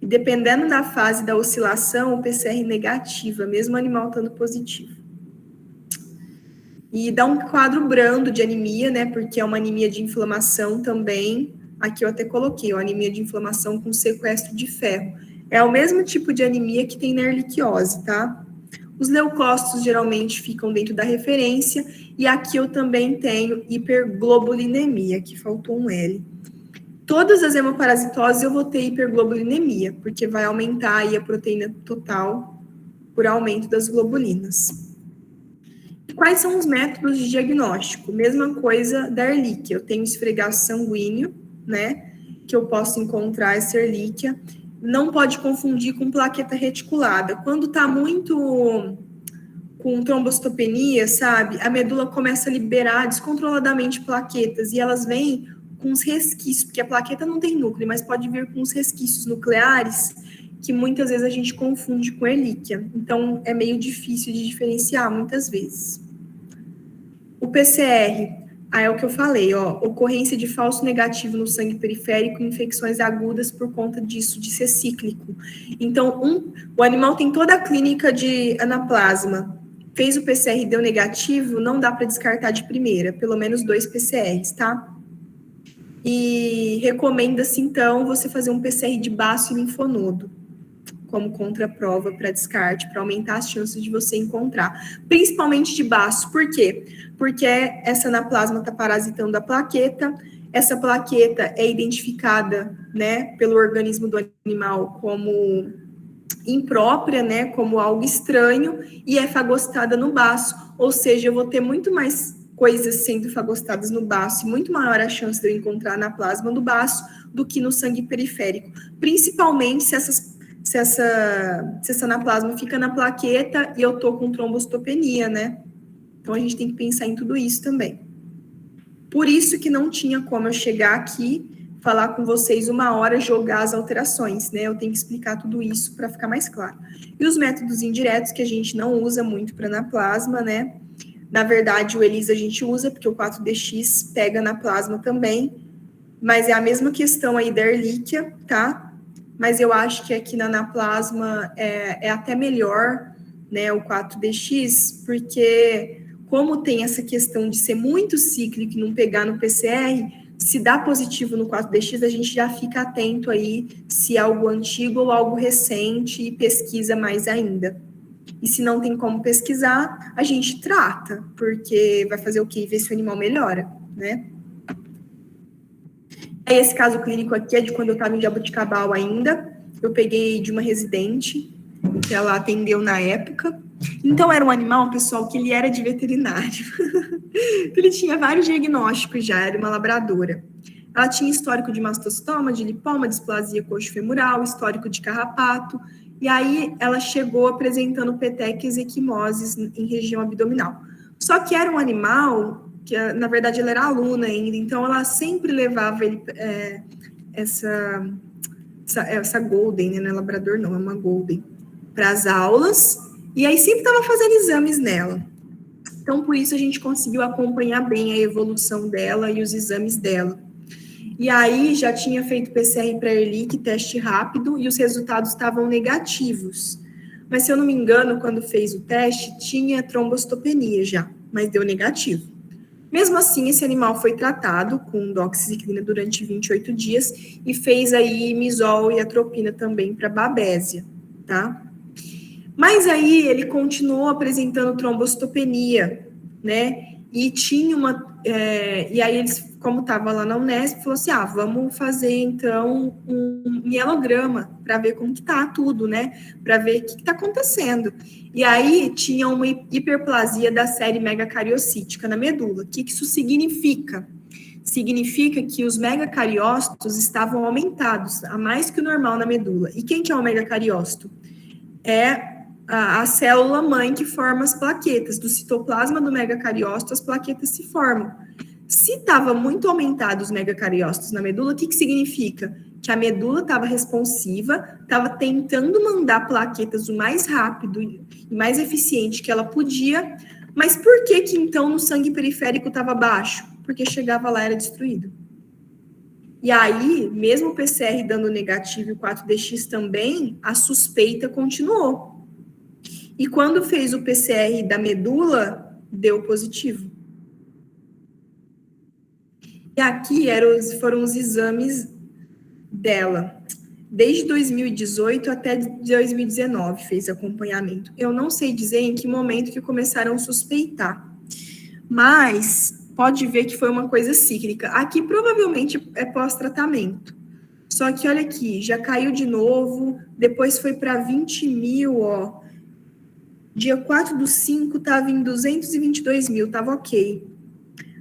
[SPEAKER 2] E dependendo da fase da oscilação, o PCR negativa, mesmo o animal estando positivo. E dá um quadro brando de anemia, né? Porque é uma anemia de inflamação também. Aqui eu até coloquei, anemia de inflamação com sequestro de ferro. É o mesmo tipo de anemia que tem na erliquiose, tá? Os leucócitos geralmente ficam dentro da referência. E aqui eu também tenho hiperglobulinemia, que faltou um L. Todas as hemoparasitoses eu vou ter hiperglobulinemia, porque vai aumentar aí a proteína total por aumento das globulinas. E quais são os métodos de diagnóstico? Mesma coisa da Ehrlichia. Eu tenho esfregaço sanguíneo, né, que eu posso encontrar essa Ehrlichia. Não pode confundir com plaqueta reticulada. Quando tá muito com trombocitopenia, sabe, a medula começa a liberar descontroladamente plaquetas e elas vêm com os resquícios, porque a plaqueta não tem núcleo, mas pode vir com os resquícios nucleares, que muitas vezes a gente confunde com Ehrlichia. Então, é meio difícil de diferenciar, muitas vezes. O PCR, é o que eu falei, ocorrência de falso negativo no sangue periférico, infecções agudas por conta disso, de ser cíclico. Então, o animal tem toda a clínica de anaplasma Fez o PCR e deu negativo, não dá para descartar de primeira, pelo menos 2 PCRs, tá? E recomenda-se, então, você fazer um PCR de baço e linfonodo como contraprova para descarte, para aumentar as chances de você encontrar, principalmente de baço. Por quê? Porque essa anaplasma está parasitando a plaqueta, essa plaqueta é identificada, né, pelo organismo do animal como imprópria, né, como algo estranho, e é fagostada no baço, ou seja, eu vou ter muito mais coisas sendo fagostadas no baço, e muito maior a chance de eu encontrar anaplasma no baço do que no sangue periférico, principalmente se essa anaplasma fica na plaqueta e eu tô com trombocitopenia, né? Então, a gente tem que pensar em tudo isso também. Por isso que não tinha como eu chegar aqui, falar com vocês 1 hora, jogar as alterações, né? Eu tenho que explicar tudo isso para ficar mais claro. E os métodos indiretos, que a gente não usa muito para anaplasma, né? Na verdade, o ELISA a gente usa, porque o 4DX pega anaplasma também, mas é a mesma questão aí da Ehrlichia, tá? Mas eu acho que aqui na anaplasma é até melhor, né, o 4DX, porque como tem essa questão de ser muito cíclico e não pegar no PCR, se dá positivo no 4DX, a gente já fica atento aí se é algo antigo ou algo recente e pesquisa mais ainda. E se não tem como pesquisar, a gente trata, porque vai fazer o quê? Ver se o animal melhora, né? Esse caso clínico aqui é de quando eu estava em Jaboticabal ainda. Eu peguei de uma residente que ela atendeu na época. Então, era um animal, pessoal, que ele era de veterinário. Ele tinha vários diagnósticos já, era uma labradora. Ela tinha histórico de mastocitoma, de lipoma, displasia coxofemoral, histórico de carrapato. E aí, ela chegou apresentando petequias e equimoses em região abdominal. Só que era um animal que, na verdade, ela era aluna ainda, então ela sempre levava ele, essa Golden, né? Não é labrador, não, é uma Golden, para as aulas, e aí sempre estava fazendo exames nela. Então, por isso, a gente conseguiu acompanhar bem a evolução dela e os exames dela. E aí, já tinha feito PCR para Ehrlich, teste rápido, e os resultados estavam negativos. Mas, se eu não me engano, quando fez o teste, tinha trombocitopenia já, mas deu negativo. Mesmo assim, esse animal foi tratado com doxiciclina durante 28 dias e fez aí misol e atropina também para babésia, tá? Mas aí ele continuou apresentando trombocitopenia, né? E tinha e aí eles, como estava lá na Unesp, falou assim: vamos fazer então um mielograma para ver como que tá tudo, né? Para ver o que está acontecendo. E aí tinha uma hiperplasia da série megacariocítica na medula. O que isso significa? Significa que os megacariócitos estavam aumentados a mais que o normal na medula. E quem que é o megacariócito? É a célula mãe que forma as plaquetas. Do citoplasma do megacariócito, as plaquetas se formam. Se estava muito aumentado os megacariócitos na medula, o que significa? Que a medula estava responsiva, estava tentando mandar plaquetas o mais rápido e mais eficiente que ela podia, mas por que então no sangue periférico estava baixo? Porque chegava lá e era destruído. E aí, mesmo o PCR dando negativo e o 4DX também, a suspeita continuou. E quando fez o PCR da medula, deu positivo. E aqui foram os exames dela. Desde 2018 até 2019 fez acompanhamento. Eu não sei dizer em que momento que começaram a suspeitar, mas pode ver que foi uma coisa cíclica. Aqui provavelmente é pós-tratamento. Só que olha aqui, já caiu de novo, depois foi para 20 mil, ó. Dia 4/5 estava em 222 mil, estava ok.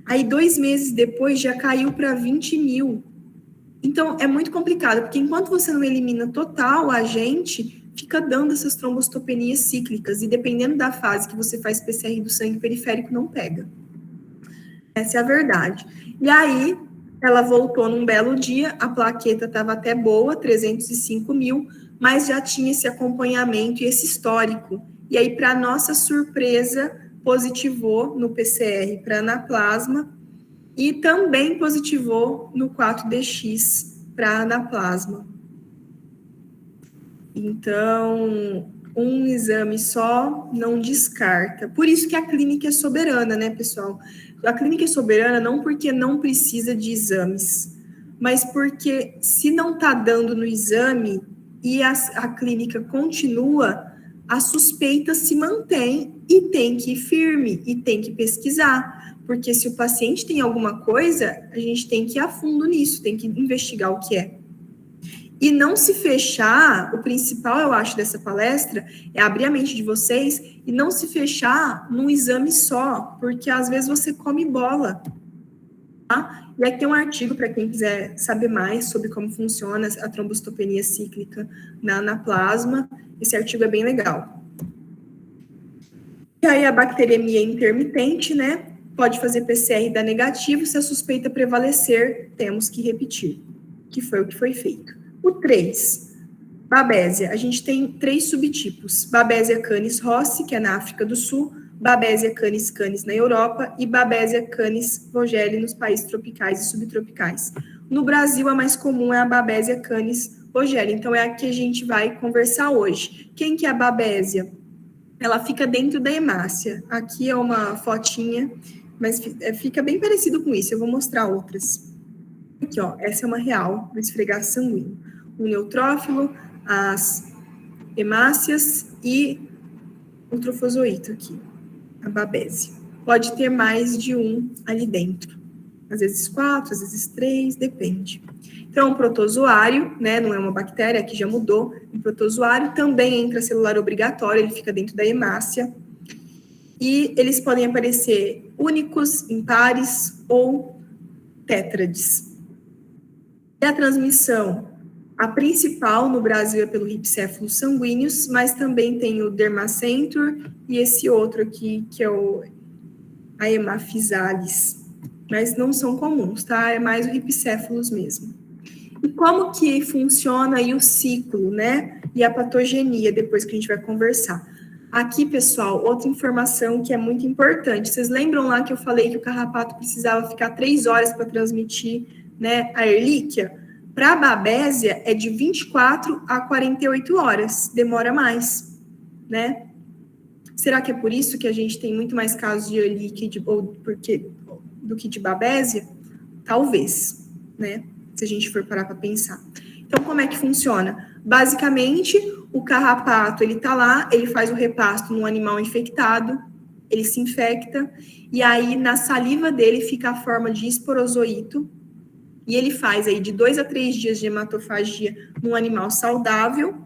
[SPEAKER 2] Aí 2 meses depois já caiu para 20 mil. Então, é muito complicado, porque enquanto você não elimina total, a gente fica dando essas trombocitopenias cíclicas, e dependendo da fase que você faz PCR do sangue periférico, não pega. Essa é a verdade. E aí, ela voltou num belo dia, a plaqueta estava até boa, 305 mil, mas já tinha esse acompanhamento e esse histórico. E aí, para nossa surpresa, positivou no PCR para anaplasma, e também positivou no 4DX para anaplasma. Então, um exame só não descarta. Por isso que a clínica é soberana, né, pessoal? A clínica é soberana não porque não precisa de exames, mas porque se não está dando no exame e a clínica continua, a suspeita se mantém e tem que ir firme e tem que pesquisar. Porque se o paciente tem alguma coisa, a gente tem que ir a fundo nisso, tem que investigar o que é. E não se fechar, o principal, eu acho, dessa palestra é abrir a mente de vocês e não se fechar num exame só, porque às vezes você come bola. Tá? E aqui tem um artigo para quem quiser saber mais sobre como funciona a trombocitopenia cíclica na anaplasma. Esse artigo é bem legal. E aí a bacteremia intermitente, né? Pode fazer PCR e dar negativo. Se a suspeita prevalecer, temos que repetir, que foi o que foi feito. O 3, Babesia. A gente tem 3 subtipos. Babesia canis rossi, que é na África do Sul, Babesia canis canis na Europa e Babesia canis vogeli nos países tropicais e subtropicais. No Brasil, a mais comum é a Babesia canis vogeli. Então, é a que a gente vai conversar hoje. Quem que é a Babesia? Ela fica dentro da hemácia. Aqui é uma fotinha, mas fica bem parecido com isso. Eu vou mostrar outras. Aqui, ó, essa é uma real do esfregaço sanguíneo. O neutrófilo, as hemácias e o trofozoito aqui, a babésia. Pode ter mais de um ali dentro. Às vezes 4, às vezes 3, depende. Então, o protozoário, né, não é uma bactéria, aqui já mudou. O protozoário também é intracelular obrigatório, ele fica dentro da hemácia. E eles podem aparecer únicos, impares ou tétrades. E a transmissão, a principal no Brasil é pelo ripséfalos sanguíneos, mas também tem o dermacentur e esse outro aqui, que é a hemaphysalis. Mas não são comuns, tá? É mais o ripséfalos mesmo. E como que funciona aí o ciclo, né? E a patogenia, depois que a gente vai conversar. Aqui, pessoal, outra informação que é muito importante. Vocês lembram lá que eu falei que o carrapato precisava ficar 3 horas para transmitir, né, a Ehrlichia? Para a Babesia, é de 24 a 48 horas, demora mais, né? Será que é por isso que a gente tem muito mais casos de Ehrlichia do que de Babesia? Talvez, né? Se a gente for parar para pensar. Então, como é que funciona? Basicamente, o carrapato, ele tá lá, ele faz o repasto no animal infectado, ele se infecta, e aí na saliva dele fica a forma de esporozoito, e ele faz aí de 2 a 3 dias de hematofagia num animal saudável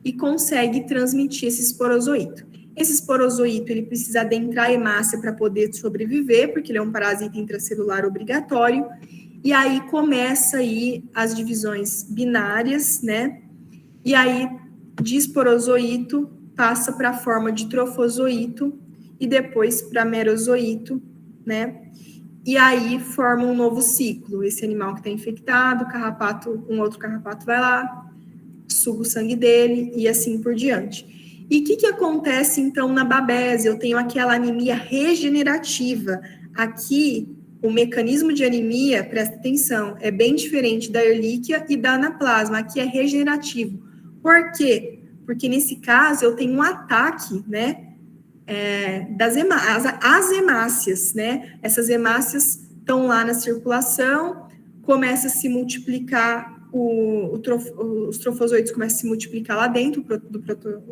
[SPEAKER 2] e consegue transmitir esse esporozoito. Esse esporozoito, ele precisa adentrar a hemácia para poder sobreviver, porque ele é um parasita intracelular obrigatório, e aí começa aí as divisões binárias, né? E aí, de esporozoito, passa para a forma de trofozoito e depois para merozoito, né? E aí forma um novo ciclo. Esse animal que está infectado, um outro carrapato vai lá, suga o sangue dele e assim por diante. E o que acontece, então, na Babesia? Eu tenho aquela anemia regenerativa. Aqui, o mecanismo de anemia, presta atenção, é bem diferente da Ehrlichia e da anaplasma. Aqui é regenerativo. Por quê? Porque nesse caso eu tenho um ataque, né, as hemácias, né? Essas hemácias estão lá na circulação, começa a se multiplicar, os trofozoitos começam a se multiplicar lá dentro do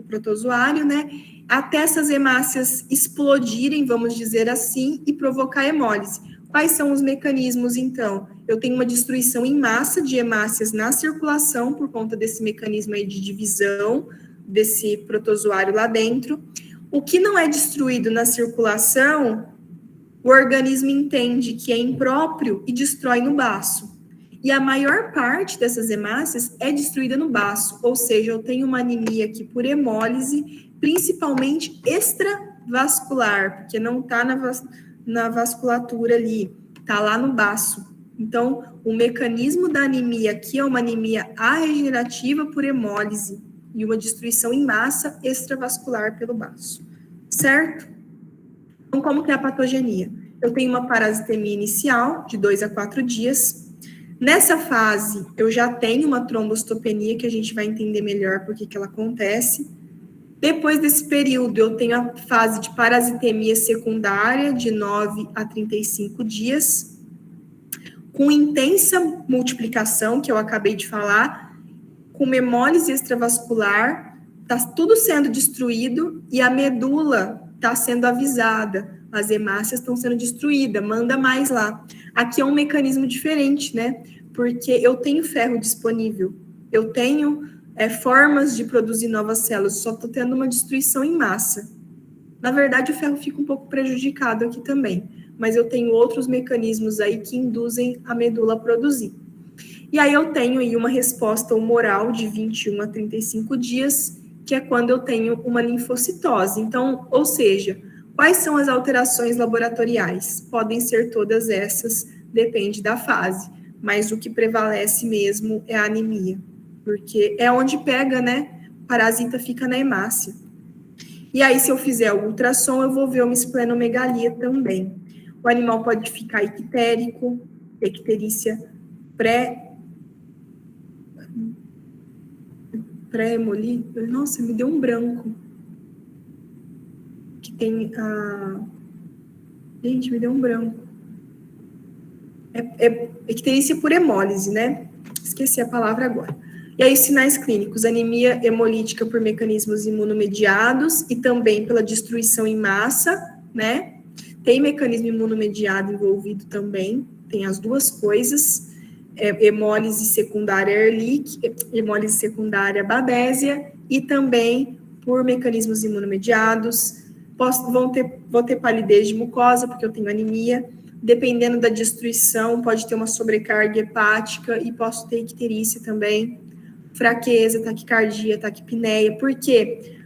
[SPEAKER 2] protozoário, né? Até essas hemácias explodirem, vamos dizer assim, e provocar hemólise. Quais são os mecanismos, então? Eu tenho uma destruição em massa de hemácias na circulação por conta desse mecanismo aí de divisão desse protozoário lá dentro. O que não é destruído na circulação, o organismo entende que é impróprio e destrói no baço. E a maior parte dessas hemácias é destruída no baço, ou seja, eu tenho uma anemia aqui por hemólise, principalmente extravascular, porque não está na vasculatura ali, está lá no baço. Então, o mecanismo da anemia aqui é uma anemia arregenerativa por hemólise e uma destruição em massa extravascular pelo baço, certo? Então, como que é a patogenia? Eu tenho uma parasitemia inicial de 2 a 4 dias. Nessa fase, eu já tenho uma trombocitopenia, que a gente vai entender melhor por que ela acontece. Depois desse período, eu tenho a fase de parasitemia secundária, de 9 a 35 dias, com intensa multiplicação, que eu acabei de falar, com hemólise extravascular, está tudo sendo destruído e a medula está sendo avisada. As hemácias estão sendo destruídas, manda mais lá. Aqui é um mecanismo diferente, né? Porque eu tenho ferro disponível, eu tenho formas de produzir novas células, só estou tendo uma destruição em massa. Na verdade, o ferro fica um pouco prejudicado aqui também, mas eu tenho outros mecanismos aí que induzem a medula a produzir. E aí eu tenho aí uma resposta humoral de 21 a 35 dias, que é quando eu tenho uma linfocitose. Então, ou seja, quais são as alterações laboratoriais? Podem ser todas essas, depende da fase, mas o que prevalece mesmo é a anemia, porque é onde pega, né? O parasita fica na hemácia. E aí, se eu fizer o ultrassom, eu vou ver uma esplenomegalia também. O animal pode ficar ictérico, icterícia pré-hemolítica. Nossa, me deu um branco. Que tem a... Gente, me deu um branco. Icterícia por hemólise, né? Esqueci a palavra agora. E aí, sinais clínicos, anemia hemolítica por mecanismos imunomediados e também pela destruição em massa, né? Tem mecanismo imunomediado envolvido também, tem as duas coisas, hemólise secundária Ehrlich, hemólise secundária Babesia, e também por mecanismos imunomediados. Vou ter palidez de mucosa, porque eu tenho anemia. Dependendo da destruição, pode ter uma sobrecarga hepática e posso ter icterícia também. Fraqueza, taquicardia, taquipneia. Por quê?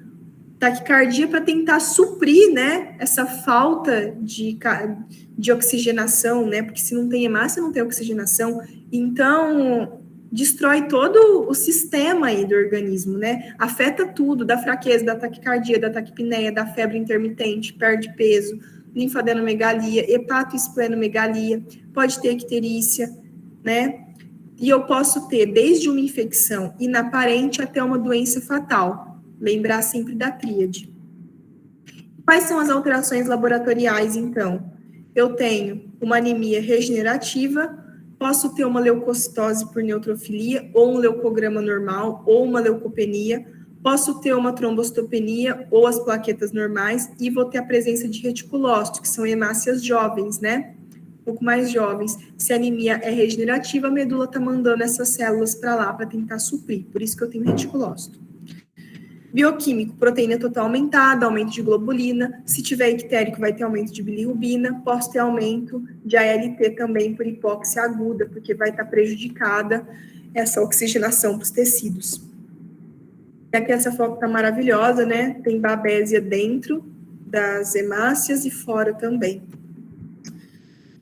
[SPEAKER 2] Taquicardia para tentar suprir, né, essa falta de oxigenação, né, porque se não tem hemácia, não tem oxigenação. Então, destrói todo o sistema aí do organismo, né? Afeta tudo, da fraqueza, da taquicardia, da taquipneia, da febre intermitente, perde peso, linfadenomegalia, hepatoesplenomegalia, pode ter icterícia, né? E eu posso ter desde uma infecção inaparente até uma doença fatal. Lembrar sempre da tríade. Quais são as alterações laboratoriais, então? Eu tenho uma anemia regenerativa, posso ter uma leucocitose por neutrofilia, ou um leucograma normal, ou uma leucopenia, posso ter uma trombocitopenia ou as plaquetas normais, e vou ter a presença de reticulócitos, que são hemácias jovens, né? Um pouco mais jovens. Se a anemia é regenerativa, a medula está mandando essas células para lá para tentar suprir, por isso que eu tenho reticulócito. Bioquímico, proteína total aumentada, aumento de globulina. Se tiver ictérico, vai ter aumento de bilirrubina. Posso ter aumento de ALT também por hipóxia aguda, porque vai estar prejudicada essa oxigenação para os tecidos. E aqui essa foto está maravilhosa, né? Tem Babesia dentro das hemácias e fora também.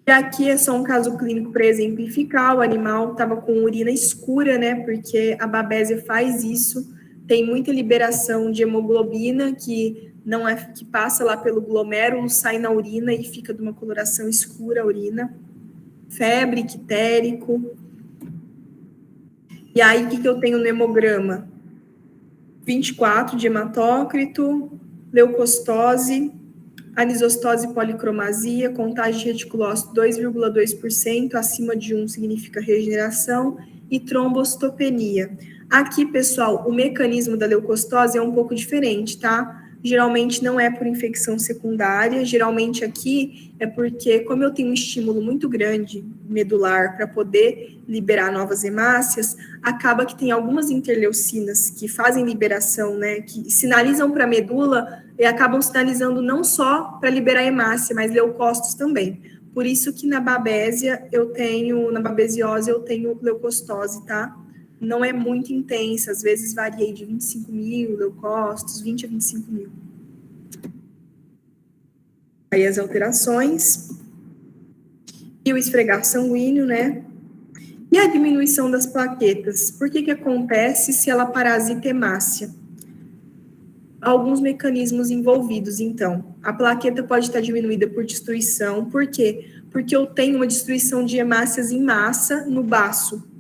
[SPEAKER 2] E aqui é só um caso clínico para exemplificar. O animal estava com urina escura, né? Porque a Babesia faz isso. Tem muita liberação de hemoglobina que não é que passa lá pelo glomérulo, sai na urina e fica de uma coloração escura a urina. Febre, ictérico. E aí, o que eu tenho no hemograma? 24 de hematócrito, leucocitose, anisostose policromasia, contagem de reticulócito 2,2%, acima de 1 significa regeneração, e trombocitopenia. Aqui, pessoal, o mecanismo da leucocitose é um pouco diferente, tá? Geralmente não é por infecção secundária, geralmente aqui é porque, como eu tenho um estímulo muito grande medular para poder liberar novas hemácias, acaba que tem algumas interleucinas que fazem liberação, né, que sinalizam para a medula e acabam sinalizando não só para liberar hemácia, mas leucócitos também. Por isso que na babésia na babesiose eu tenho leucocitose, tá? Não é muito intensa, às vezes varia de 25 mil leucócitos, 20 a 25 mil. Aí as alterações, e o esfregar sanguíneo, né? E a diminuição das plaquetas, por que acontece se ela parasita hemácia? Alguns mecanismos envolvidos, então. A plaqueta pode estar diminuída por destruição, por quê? Porque eu tenho uma destruição de hemácias em massa no baço.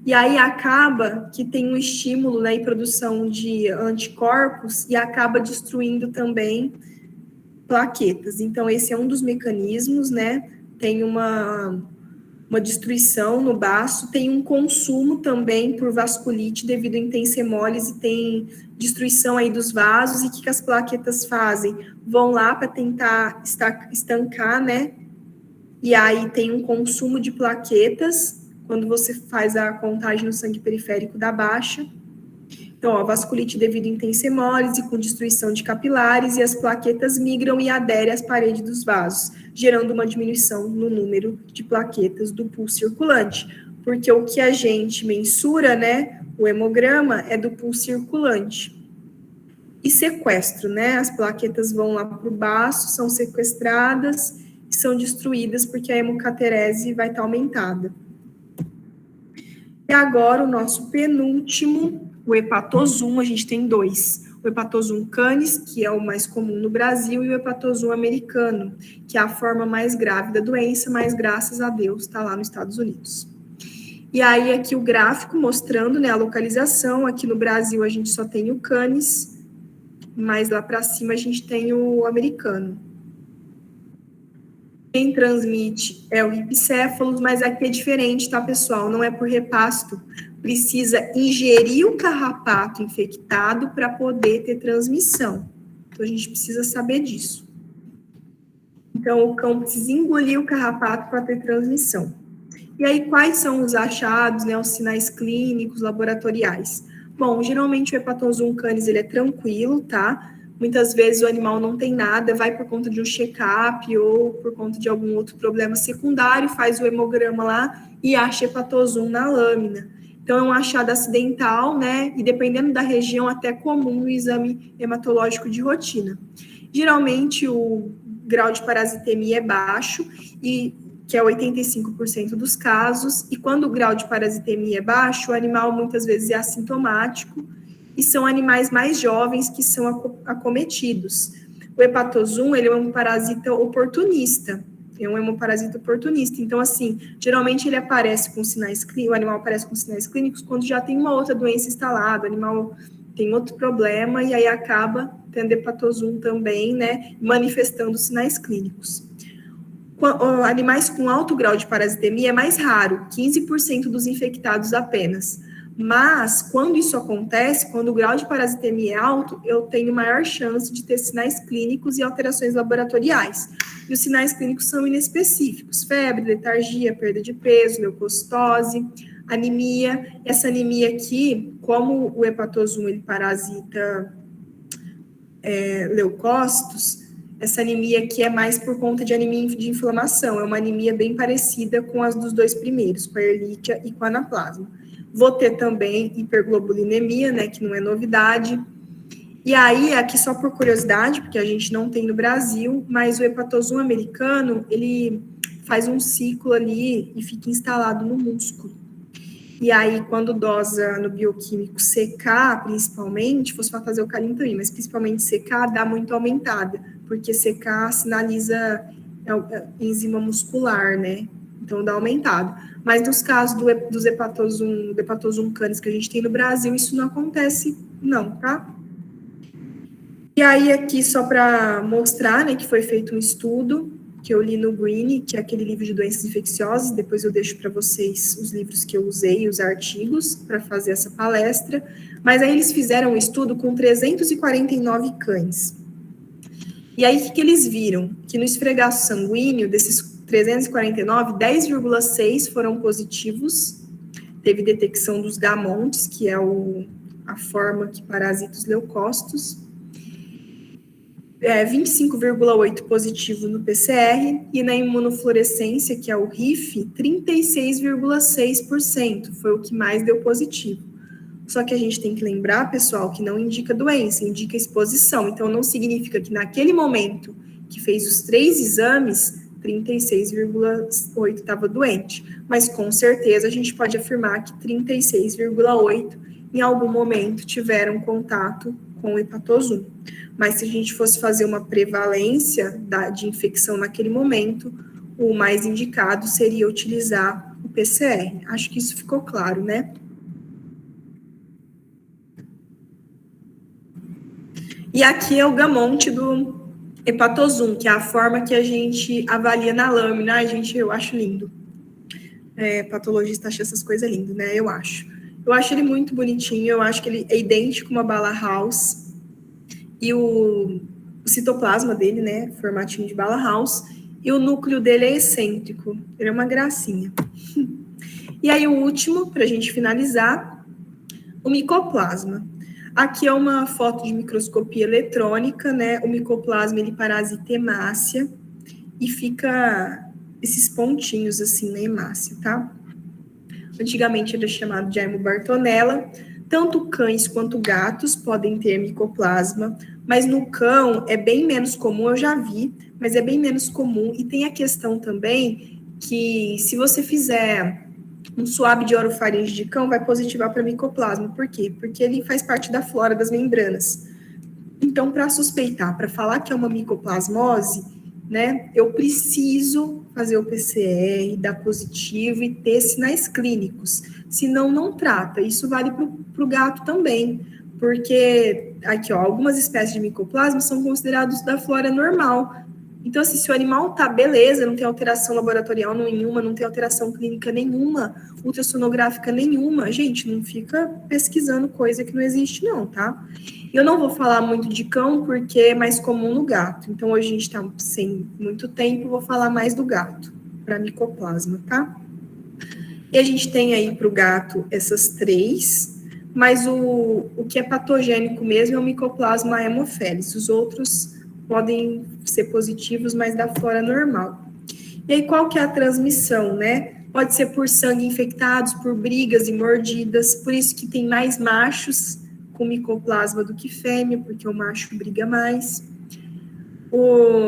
[SPEAKER 2] E aí acaba que tem um estímulo, né, em produção de anticorpos e acaba destruindo também plaquetas. Então, esse é um dos mecanismos, né? Tem uma destruição no baço, tem um consumo também por vasculite devido à intensa hemólise, tem destruição aí dos vasos, e o que as plaquetas fazem? Vão lá para tentar estancar, né? E aí tem um consumo de plaquetas, quando você faz a contagem no sangue periférico da baixa. Então, ó, vasculite devido à intensa hemólise, com destruição de capilares, e as plaquetas migram e aderem às paredes dos vasos, gerando uma diminuição no número de plaquetas do pulso circulante. Porque o que a gente mensura, né, o hemograma, é do pulso circulante. E sequestro, né, as plaquetas vão lá para o baço, são sequestradas e são destruídas porque a hemocaterese vai estar aumentada. E agora o nosso penúltimo, o hepatosum, a gente tem dois. O hepatosum canis, que é o mais comum no Brasil, e o hepatosum americano, que é a forma mais grave da doença, mas graças a Deus está lá nos Estados Unidos. E aí aqui o gráfico mostrando, né, a localização. Aqui no Brasil a gente só tem o canis, mas lá para cima a gente tem o americano. Quem transmite é o ripicéfalos, mas aqui é diferente, tá, pessoal? Não é por repasto. Precisa ingerir o carrapato infectado para poder ter transmissão. Então, a gente precisa saber disso. Então, o cão precisa engolir o carrapato para ter transmissão. E aí, quais são os achados, né, os sinais clínicos, laboratoriais? Bom, geralmente o hepatosum canis, ele é tranquilo, tá? Muitas vezes o animal não tem nada, vai por conta de um check-up ou por conta de algum outro problema secundário, faz o hemograma lá e acha hepatosum na lâmina. Então, é um achado acidental, né? E dependendo da região, até comum no exame hematológico de rotina. Geralmente, o grau de parasitemia é baixo, que é 85% dos casos, e quando o grau de parasitemia é baixo, o animal muitas vezes é assintomático, e são animais mais jovens que são acometidos. O hepatosum, ele é um parasita oportunista, é um hemoparasita oportunista. Então, assim, geralmente ele aparece com sinais clínicos, o animal aparece com sinais clínicos quando já tem uma outra doença instalada, o animal tem outro problema e aí acaba tendo hepatosum também, né, manifestando sinais clínicos. Animais com alto grau de parasitemia é mais raro, 15% dos infectados apenas. Mas, quando isso acontece, quando o grau de parasitemia é alto, eu tenho maior chance de ter sinais clínicos e alterações laboratoriais. E os sinais clínicos são inespecíficos: febre, letargia, perda de peso, leucocitose, anemia. Essa anemia aqui, como o hepatosum ele parasita leucócitos, essa anemia aqui é mais por conta de anemia de inflamação. É uma anemia bem parecida com as dos dois primeiros, com a Ehrlichia e com a anaplasma. Vou ter também hiperglobulinemia, né, que não é novidade. E aí, aqui só por curiosidade, porque a gente não tem no Brasil, mas o hepatosum americano, ele faz um ciclo ali e fica instalado no músculo. E aí, quando dosa no bioquímico CK, principalmente, fosfatase alcalina também, mas principalmente CK, dá muito aumentada, porque CK sinaliza enzima muscular, né? Então, dá aumentado. Mas nos casos do hepatosum canis que a gente tem no Brasil, isso não acontece, não, tá? E aí, aqui, só para mostrar, né, que foi feito um estudo que eu li no Green, que é aquele livro de doenças infecciosas. Depois eu deixo para vocês os livros que eu usei, os artigos, para fazer essa palestra. Mas aí eles fizeram um estudo com 349 cães. E aí, o que eles viram? Que no esfregaço sanguíneo, desses 349, 10,6 foram positivos. Teve detecção dos gamontes, que é a forma que parasita os leucócitos. 25,8 positivo no PCR, e na imunofluorescência, que é o RIF, 36,6%, foi o que mais deu positivo. Só que a gente tem que lembrar, pessoal, que não indica doença, indica exposição. Então, não significa que naquele momento que fez os 3 exames, 36,8 estava doente. Mas, com certeza, a gente pode afirmar que 36,8 em algum momento tiveram contato com o hepatosum. Mas se a gente fosse fazer uma prevalência de infecção naquele momento, o mais indicado seria utilizar o PCR. Acho que isso ficou claro, né? E aqui é o gamonte do hepatosum, que é a forma que a gente avalia na lâmina. Ai, gente, eu acho lindo. Patologista acha essas coisas lindas, né? Eu acho. Eu acho ele muito bonitinho, eu acho que ele é idêntico a uma bala house. E o citoplasma dele, né? Formatinho de bala house. E o núcleo dele é excêntrico. Ele é uma gracinha. E aí, o último, para a gente finalizar, o micoplasma. Aqui é uma foto de microscopia eletrônica, né? O micoplasma, ele parasita hemácia e fica esses pontinhos assim na hemácia, tá? Antigamente era chamado de Aimobartonella. Tanto cães quanto gatos podem ter micoplasma, mas no cão é bem menos comum, eu já vi, mas é bem menos comum. E tem a questão também que se você fizer um swab de orofaringe de cão, vai positivar para micoplasma. Por quê? Porque ele faz parte da flora das membranas. Então, para suspeitar, para falar que é uma micoplasmose, né, eu preciso fazer o PCR, dar positivo e ter sinais clínicos. Senão, não trata. Isso vale para o gato também, porque aqui, ó, algumas espécies de micoplasma são consideradas da flora normal. Então, assim, se o animal tá beleza, não tem alteração laboratorial nenhuma, não tem alteração clínica nenhuma, ultrassonográfica nenhuma, gente, não fica pesquisando coisa que não existe não, tá? Eu não vou falar muito de cão, porque é mais comum no gato. Então, hoje a gente tá sem muito tempo, vou falar mais do gato, para micoplasma, tá? E a gente tem aí para o gato essas três, mas o que é patogênico mesmo é o micoplasma haemophilus. Os outros podem ser positivos, mas da flora normal. E aí, qual que é a transmissão, né? Pode ser por sangue infectados, por brigas e mordidas, por isso que tem mais machos com micoplasma do que fêmea, porque o macho briga mais.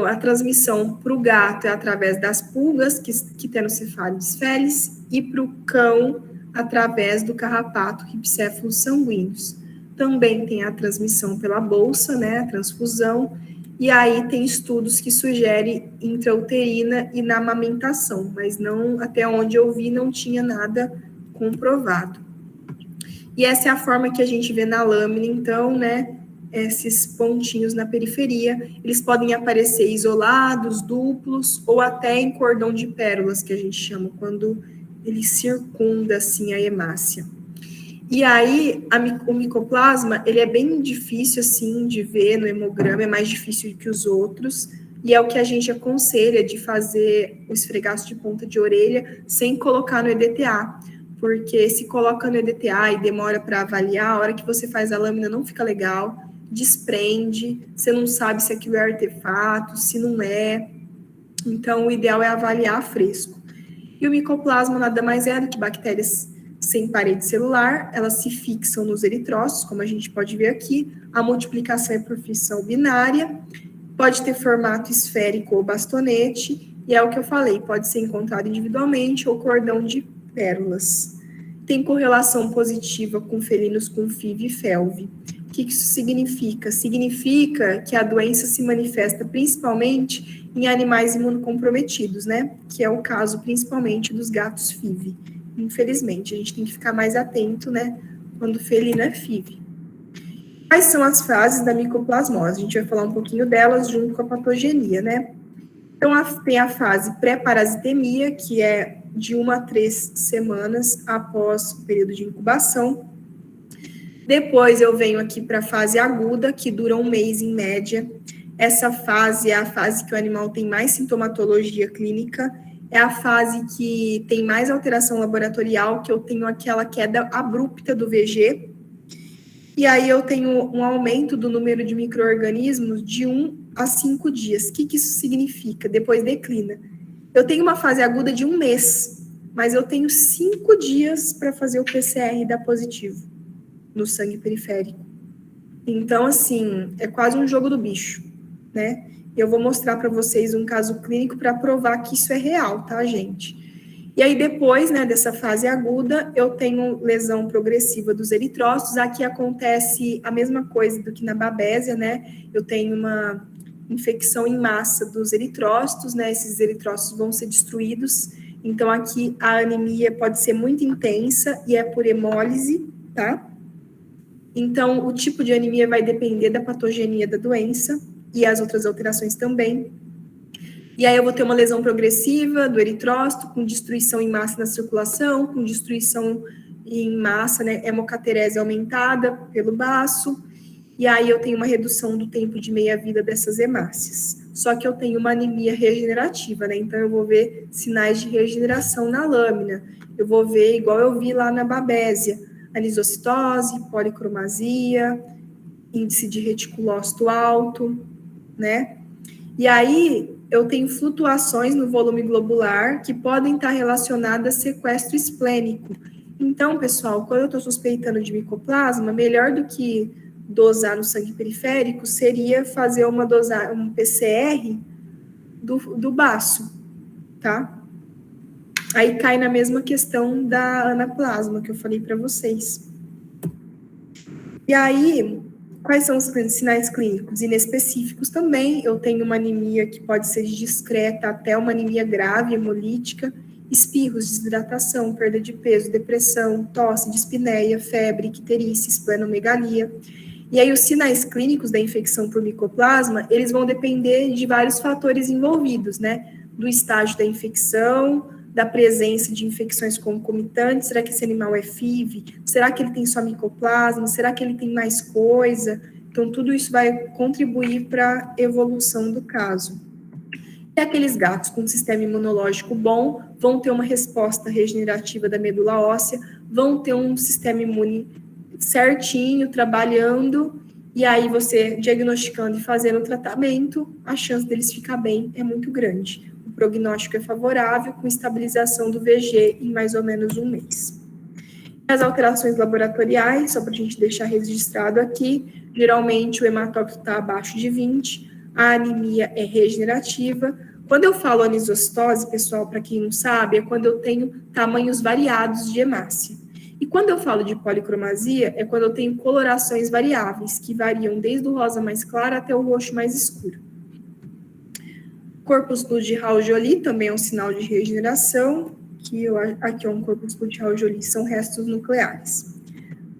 [SPEAKER 2] A transmissão para o gato é através das pulgas, que tem no Cephalides felis, e para o cão, através do carrapato Rhipcephalus sanguíneos. Também tem a transmissão pela bolsa, né, a transfusão, e aí tem estudos que sugerem intrauterina e na amamentação, mas não, até onde eu vi, não tinha nada comprovado. E essa é a forma que a gente vê na lâmina, então, né, esses pontinhos na periferia, eles podem aparecer isolados, duplos, ou até em cordão de pérolas, que a gente chama, quando ele circunda, assim, a hemácia. E aí, o micoplasma, ele é bem difícil, assim, de ver no hemograma, é mais difícil que os outros, e é o que a gente aconselha de fazer o esfregaço de ponta de orelha sem colocar no EDTA, porque se coloca no EDTA e demora para avaliar, a hora que você faz a lâmina não fica legal, desprende, você não sabe se aquilo é artefato, se não é. Então, o ideal é avaliar fresco. E o micoplasma nada mais é do que bactérias sem parede celular, elas se fixam nos eritrócitos, como a gente pode ver aqui. A multiplicação é por fissão binária, pode ter formato esférico ou bastonete, e é o que eu falei, pode ser encontrado individualmente ou cordão de pérolas. Tem correlação positiva com felinos com FIV e FeLV. O que isso significa? Significa que a doença se manifesta principalmente em animais imunocomprometidos, né? Que é o caso principalmente dos gatos FIV. Infelizmente, a gente tem que ficar mais atento, né? Quando o felino é FIV. Quais são as fases da micoplasmose? A gente vai falar um pouquinho delas junto com a patogenia, né? Então, tem a fase pré-parasitemia, que é de 1 a 3 semanas após o período de incubação. Depois eu venho aqui para a fase aguda, que dura 1 mês em média. Essa fase é a fase que o animal tem mais sintomatologia clínica, é a fase que tem mais alteração laboratorial, que eu tenho aquela queda abrupta do VG, e aí eu tenho um aumento do número de micro-organismos de 1 a 5 dias. O que isso significa? Depois declina. Eu tenho uma fase aguda de 1 mês, mas eu tenho 5 dias para fazer o PCR e dar positivo no sangue periférico. Então, assim, é quase um jogo do bicho, né? Eu vou mostrar para vocês um caso clínico para provar que isso é real, tá, gente? E aí, depois, né, dessa fase aguda, eu tenho lesão progressiva dos eritrócitos. Aqui acontece a mesma coisa do que na babésia, né? Eu tenho uma infecção em massa dos eritrócitos, né? Esses eritrócitos vão ser destruídos Então, aqui a anemia pode ser muito intensa e é por hemólise, tá? Então, o tipo de anemia vai depender da patogenia da doença e as outras alterações também. E aí eu vou ter uma lesão progressiva do eritrócito, com destruição em massa na circulação, com destruição em massa, né, hemocaterese aumentada pelo baço, e aí eu tenho uma redução do tempo de meia-vida dessas hemácias. Só que eu tenho uma anemia regenerativa, né, então eu vou ver sinais de regeneração na lâmina, eu vou ver, igual eu vi lá na babésia, anisocitose, policromasia, índice de reticulócito alto, né, e aí eu tenho flutuações no volume globular que podem estar relacionadas a sequestro esplênico. Então, pessoal, quando eu estou suspeitando de micoplasma, melhor do que dosar no sangue periférico seria fazer um PCR do baço, tá? Aí cai na mesma questão da anaplasma que eu falei para vocês. E aí, quais são os sinais clínicos? Inespecíficos também. Eu tenho uma anemia que pode ser discreta até uma anemia grave, hemolítica, espirros, desidratação, perda de peso, depressão, tosse, dispneia, febre, icterícia, esplenomegalia. E aí os sinais clínicos da infecção por micoplasma, eles vão depender de vários fatores envolvidos, né? Do estágio da infecção, da presença de infecções concomitantes, será que esse animal é FIV? Será que ele tem só micoplasma? Será que ele tem mais coisa? Então, tudo isso vai contribuir para a evolução do caso. E aqueles gatos com sistema imunológico bom vão ter uma resposta regenerativa da medula óssea, vão ter um sistema imune certinho, trabalhando, e aí você diagnosticando e fazendo o tratamento, a chance deles ficar bem é muito grande. O prognóstico é favorável, com estabilização do VG em mais ou menos um mês. As alterações laboratoriais, só para a gente deixar registrado aqui, geralmente o hematócrito está abaixo de 20, a anemia é regenerativa. Quando eu falo anisocitose, pessoal, para quem não sabe, é quando eu tenho tamanhos variados de hemácia. E quando eu falo de policromasia, é quando eu tenho colorações variáveis, que variam desde o rosa mais claro até o roxo mais escuro. Corpúsculo de Raul-Joly também é um sinal de regeneração, aqui é um corpúsculo de Raul-Joly, são restos nucleares.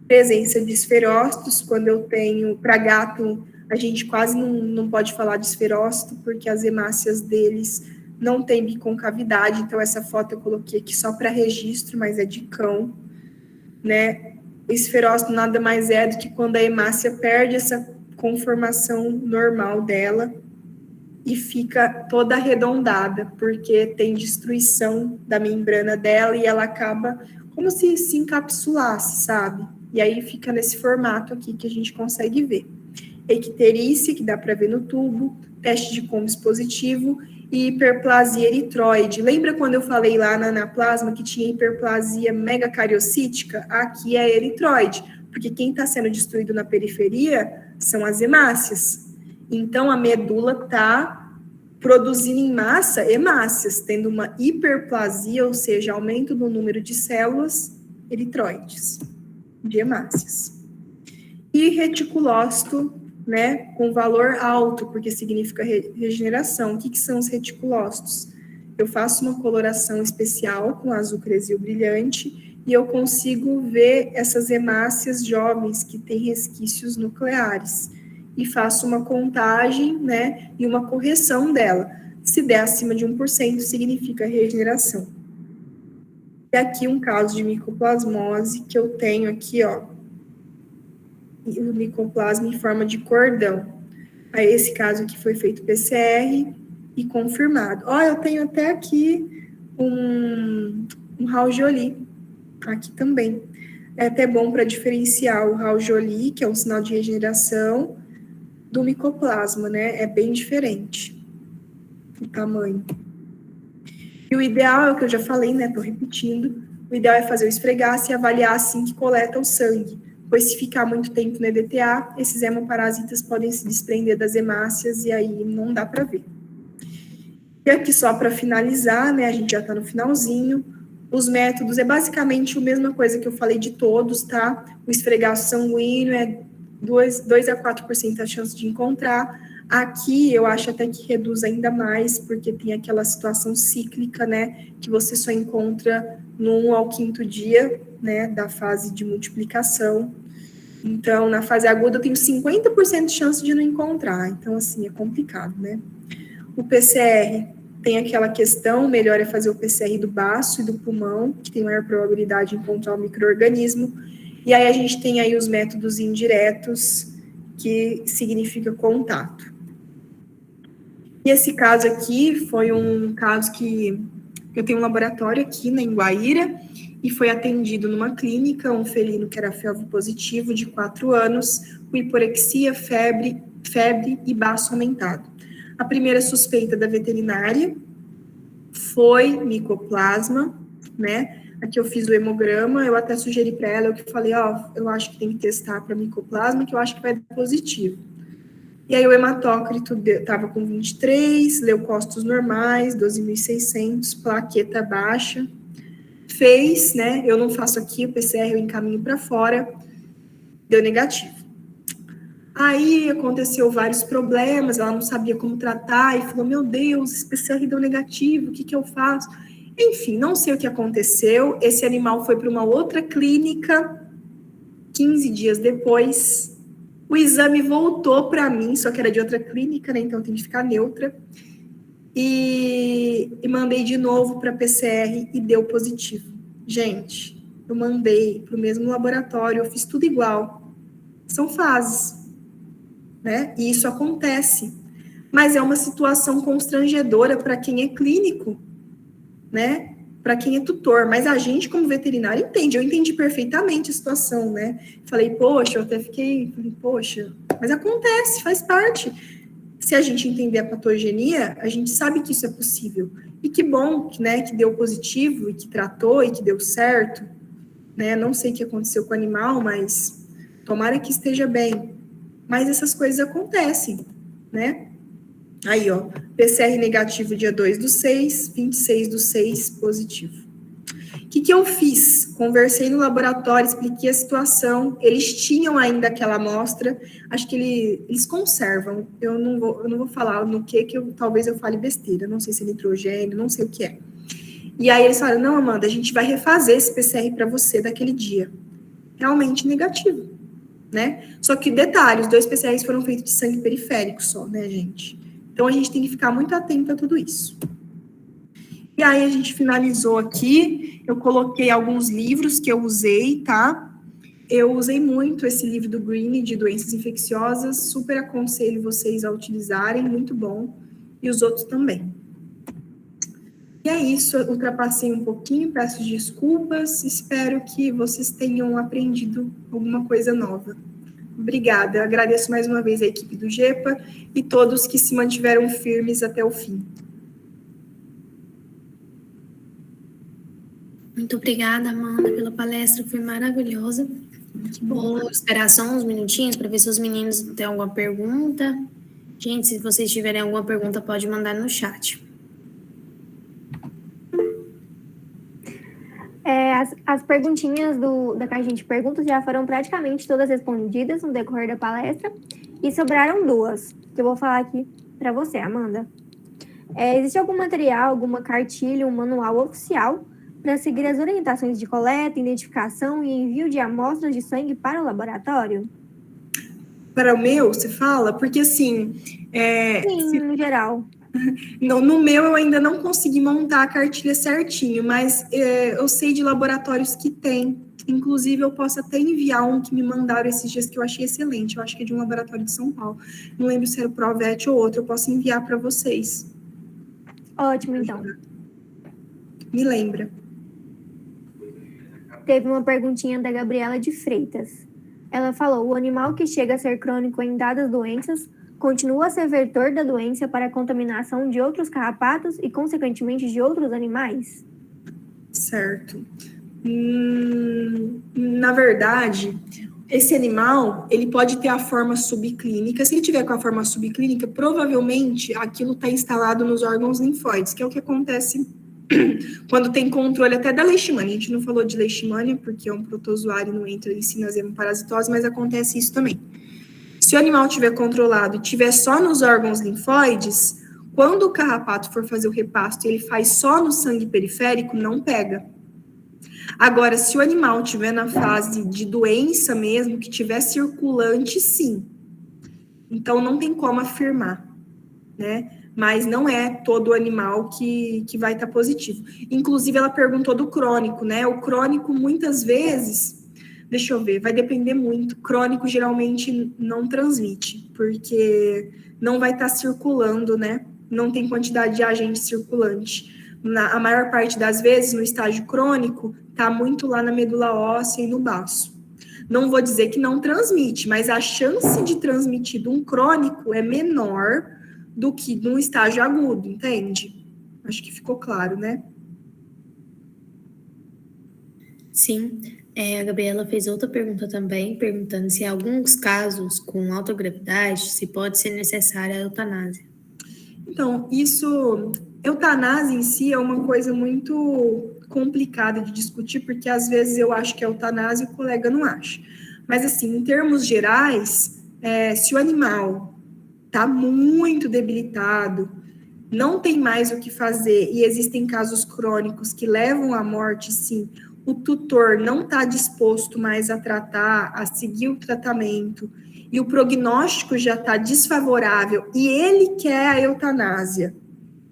[SPEAKER 2] Presença de esferócitos, quando eu tenho, para gato, a gente quase não pode falar de esferócito, porque as hemácias deles não têm biconcavidade, então essa foto eu coloquei aqui só para registro, mas é de cão, né? O esferócito nada mais é do que quando a hemácia perde essa conformação normal dela e fica toda arredondada, porque tem destruição da membrana dela e ela acaba como se encapsulasse, sabe? E aí fica nesse formato aqui que a gente consegue ver. Icterícia, que dá para ver no tubo, teste de Combs positivo e hiperplasia eritroide. Lembra quando eu falei lá na anaplasma que tinha hiperplasia megacariocítica? Aqui é eritroide, porque quem está sendo destruído na periferia são as hemácias. Então, a medula está produzindo em massa hemácias, tendo uma hiperplasia, ou seja, aumento do número de células eritroides, de hemácias. E reticulócito, né, com valor alto, porque significa regeneração. O que são os reticulócitos? Eu faço uma coloração especial com azul cresil brilhante e eu consigo ver essas hemácias jovens que têm resquícios nucleares. E faço uma contagem, né, e uma correção dela. Se der acima de 1%, significa regeneração. E aqui um caso de micoplasmose que eu tenho aqui, ó, o micoplasma em forma de cordão. Aí esse caso aqui foi feito PCR e confirmado. Ó, eu tenho até aqui um Raul-Joly, aqui também. É até bom para diferenciar o Raul-Joly, que é um sinal de regeneração, do micoplasma, né? É bem diferente o tamanho. E o ideal é o que eu já falei, né? Tô repetindo. O ideal é fazer o esfregaço e avaliar assim que coleta o sangue. Pois se ficar muito tempo no EDTA, esses hemoparasitas podem se desprender das hemácias e aí não dá para ver. E aqui só para finalizar, né? A gente já está no finalzinho. Os métodos é basicamente a mesma coisa que eu falei de todos, tá? O esfregaço sanguíneo é 2 a 4% a chance de encontrar. Aqui eu acho até que reduz ainda mais, porque tem aquela situação cíclica, né, que você só encontra no 1 ao 5º dia, né, da fase de multiplicação. Então, na fase aguda eu tenho 50% de chance de não encontrar, então, assim, é complicado, né. O PCR tem aquela questão, melhor é fazer o PCR do baço e do pulmão, que tem maior probabilidade de encontrar o micro-organismo, e aí a gente tem aí os métodos indiretos, que significa contato. E esse caso aqui foi um caso que eu tenho um laboratório aqui em Guaíra e foi atendido numa clínica, um felino que era felvo positivo de 4 anos, com hiporexia, febre e baço aumentado. A primeira suspeita da veterinária foi micoplasma, né? Aqui eu fiz o hemograma, eu até sugeri para ela, eu falei, eu acho que tem que testar para micoplasma, que eu acho que vai dar positivo. E aí o hematócrito estava com 23, leucócitos normais, 12.600, plaqueta baixa. Fez, né? Eu não faço aqui, o PCR eu encaminho para fora, deu negativo. Aí aconteceu vários problemas, ela não sabia como tratar, e falou, meu Deus, esse PCR deu negativo, o que eu faço? Enfim, não sei o que aconteceu, esse animal foi para uma outra clínica, 15 dias depois. O exame voltou para mim, só que era de outra clínica, né? Então tem que ficar neutra. E mandei de novo para PCR e deu positivo. Gente, eu mandei para o mesmo laboratório, eu fiz tudo igual. São fases, né? E isso acontece. Mas é uma situação constrangedora para quem é clínico, né? Para quem é tutor, mas a gente, como veterinário, entende. Eu entendi perfeitamente a situação, né? Falei, poxa, eu até fiquei, poxa, mas acontece, faz parte. Se a gente entender a patogenia, a gente sabe que isso é possível. E que bom, né, que deu positivo, e que tratou, e que deu certo, né? Não sei o que aconteceu com o animal, mas tomara que esteja bem. Mas essas coisas acontecem, né? Aí, ó, PCR negativo dia 2/6, 26/6, positivo. O que eu fiz? Conversei no laboratório, expliquei a situação, eles tinham ainda aquela amostra, acho que eles conservam, eu não vou falar no que talvez eu fale besteira, não sei se é nitrogênio, não sei o que é. E aí eles falaram, não, Amanda, a gente vai refazer esse PCR para você daquele dia. Realmente negativo, né? Só que detalhe, os 2 PCRs foram feitos de sangue periférico só, né, gente? Então, a gente tem que ficar muito atento a tudo isso. E aí, a gente finalizou aqui. Eu coloquei alguns livros que eu usei, tá? Eu usei muito esse livro do Green, de doenças infecciosas. Super aconselho vocês a utilizarem, muito bom. E os outros também. E é isso, eu ultrapassei um pouquinho, peço desculpas. Espero que vocês tenham aprendido alguma coisa nova. Obrigada, eu agradeço mais uma vez a equipe do GEPA e todos que se mantiveram firmes até o fim.
[SPEAKER 1] Muito obrigada, Amanda, pela palestra, foi maravilhosa. Vou esperar só uns minutinhos para ver se os meninos têm alguma pergunta. Gente, se vocês tiverem alguma pergunta, pode mandar no chat.
[SPEAKER 3] As perguntinhas da caixinha de perguntas já foram praticamente todas respondidas no decorrer da palestra e sobraram 2, que eu vou falar aqui para você, Amanda. Existe algum material, alguma cartilha, um manual oficial para seguir as orientações de coleta, identificação e envio de amostras de sangue para o laboratório?
[SPEAKER 2] Para o meu, você fala? Porque assim...
[SPEAKER 3] Sim, no geral.
[SPEAKER 2] No meu, eu ainda não consegui montar a cartilha certinho, mas eu sei de laboratórios que tem. Inclusive, eu posso até enviar um que me mandaram esses dias que eu achei excelente. Eu acho que é de um laboratório de São Paulo. Não lembro se era o Provet ou outro. Eu posso enviar para vocês.
[SPEAKER 3] Ótimo, então.
[SPEAKER 2] Me lembra.
[SPEAKER 3] Teve uma perguntinha da Gabriela de Freitas. Ela falou, o animal que chega a ser crônico em dadas doenças continua a ser vetor da doença para a contaminação de outros carrapatos e, consequentemente, de outros animais?
[SPEAKER 2] Certo. Na verdade, esse animal, ele pode ter a forma subclínica. Se ele tiver com a forma subclínica, provavelmente aquilo está instalado nos órgãos linfóides, que é o que acontece quando tem controle até da leishmania. A gente não falou de leishmania, porque é um protozoário, não entra em sinazema parasitose, mas acontece isso também. Se o animal estiver controlado e estiver só nos órgãos linfóides, quando o carrapato for fazer o repasto e ele faz só no sangue periférico, não pega. Agora, se o animal estiver na fase de doença mesmo, que estiver circulante, sim. Então, não tem como afirmar, né? Mas não é todo animal que vai estar positivo. Inclusive, ela perguntou do crônico, né? O crônico, muitas vezes, deixa eu ver, vai depender muito. Crônico, geralmente, não transmite, porque não vai estar circulando, né? Não tem quantidade de agente circulante. A maior parte das vezes, no estágio crônico, está muito lá na medula óssea e no baço. Não vou dizer que não transmite, mas a chance de transmitir de um crônico é menor do que num estágio agudo, entende? Acho que ficou claro, né?
[SPEAKER 1] Sim. A Gabriela fez outra pergunta também, perguntando se em alguns casos com alta gravidade, se pode ser necessária a eutanásia.
[SPEAKER 2] Então, eutanásia em si é uma coisa muito complicada de discutir, porque às vezes eu acho que é eutanásia e o colega não acha. Mas, assim, em termos gerais, se o animal está muito debilitado, não tem mais o que fazer, e existem casos crônicos que levam à morte, sim, o tutor não está disposto mais a tratar, a seguir o tratamento, e o prognóstico já está desfavorável, e ele quer a eutanásia,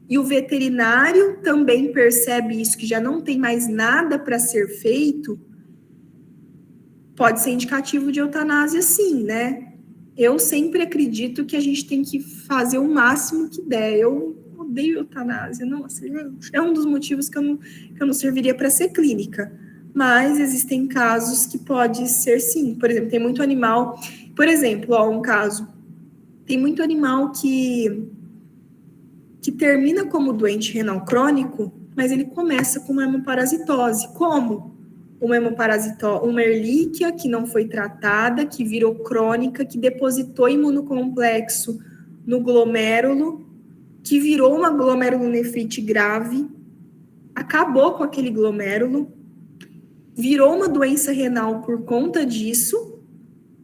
[SPEAKER 2] e o veterinário também percebe isso, que já não tem mais nada para ser feito, pode ser indicativo de eutanásia, sim, né? Eu sempre acredito que a gente tem que fazer o máximo que der. Eu odeio eutanásia, nossa, é um dos motivos que eu não serviria para ser clínica. Mas existem casos que pode ser sim. Por exemplo, tem muito animal. Por exemplo, um caso. Tem muito animal que termina como doente renal crônico, mas ele começa com uma hemoparasitose. Como? Uma erlíquia que não foi tratada, que virou crônica, que depositou imunocomplexo no glomérulo, que virou uma glomerulonefrite grave, acabou com aquele glomérulo, virou uma doença renal por conta disso,